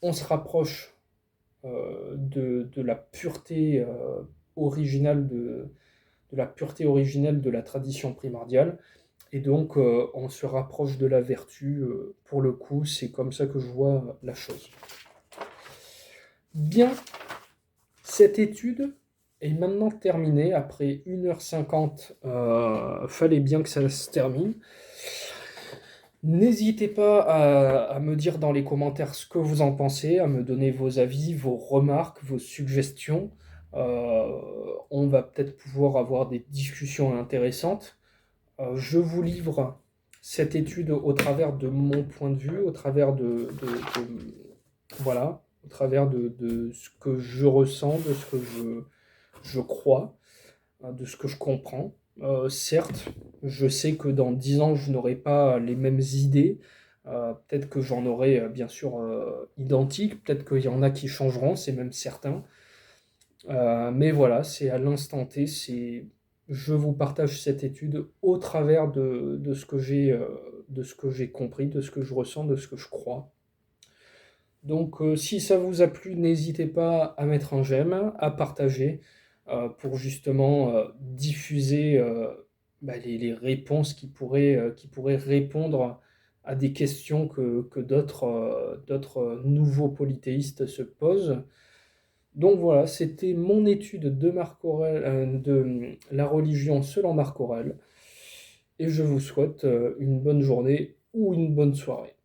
on se rapproche de la pureté originale de la pureté originelle de la tradition primordiale. Et donc, on se rapproche de la vertu. Pour le coup, c'est comme ça que je vois la chose. Bien, cette étude est maintenant terminée. Après 1h50, fallait bien que ça se termine. N'hésitez pas à me dire dans les commentaires ce que vous en pensez, à me donner vos avis, vos remarques, vos suggestions. On va peut-être pouvoir avoir des discussions intéressantes. Je vous livre cette étude au travers de mon point de vue, au travers voilà, au travers de ce que je ressens, de ce que je crois, de ce que je comprends. Certes, je sais que dans 10 ans, je n'aurai pas les mêmes idées. Peut-être que j'en aurai bien sûr identiques, peut-être qu'il y en a qui changeront, c'est même certain. Mais voilà, c'est à l'instant T, je vous partage cette étude au travers de ce que j'ai compris, de ce que je ressens, de ce que je crois. Donc si ça vous a plu, n'hésitez pas à mettre un j'aime, à partager pour justement diffuser les réponses qui pourraient répondre à des questions que d'autres nouveaux polythéistes se posent. Donc voilà, c'était mon étude de Marc Aurèle, de la religion selon Marc Aurèle, et je vous souhaite une bonne journée ou une bonne soirée.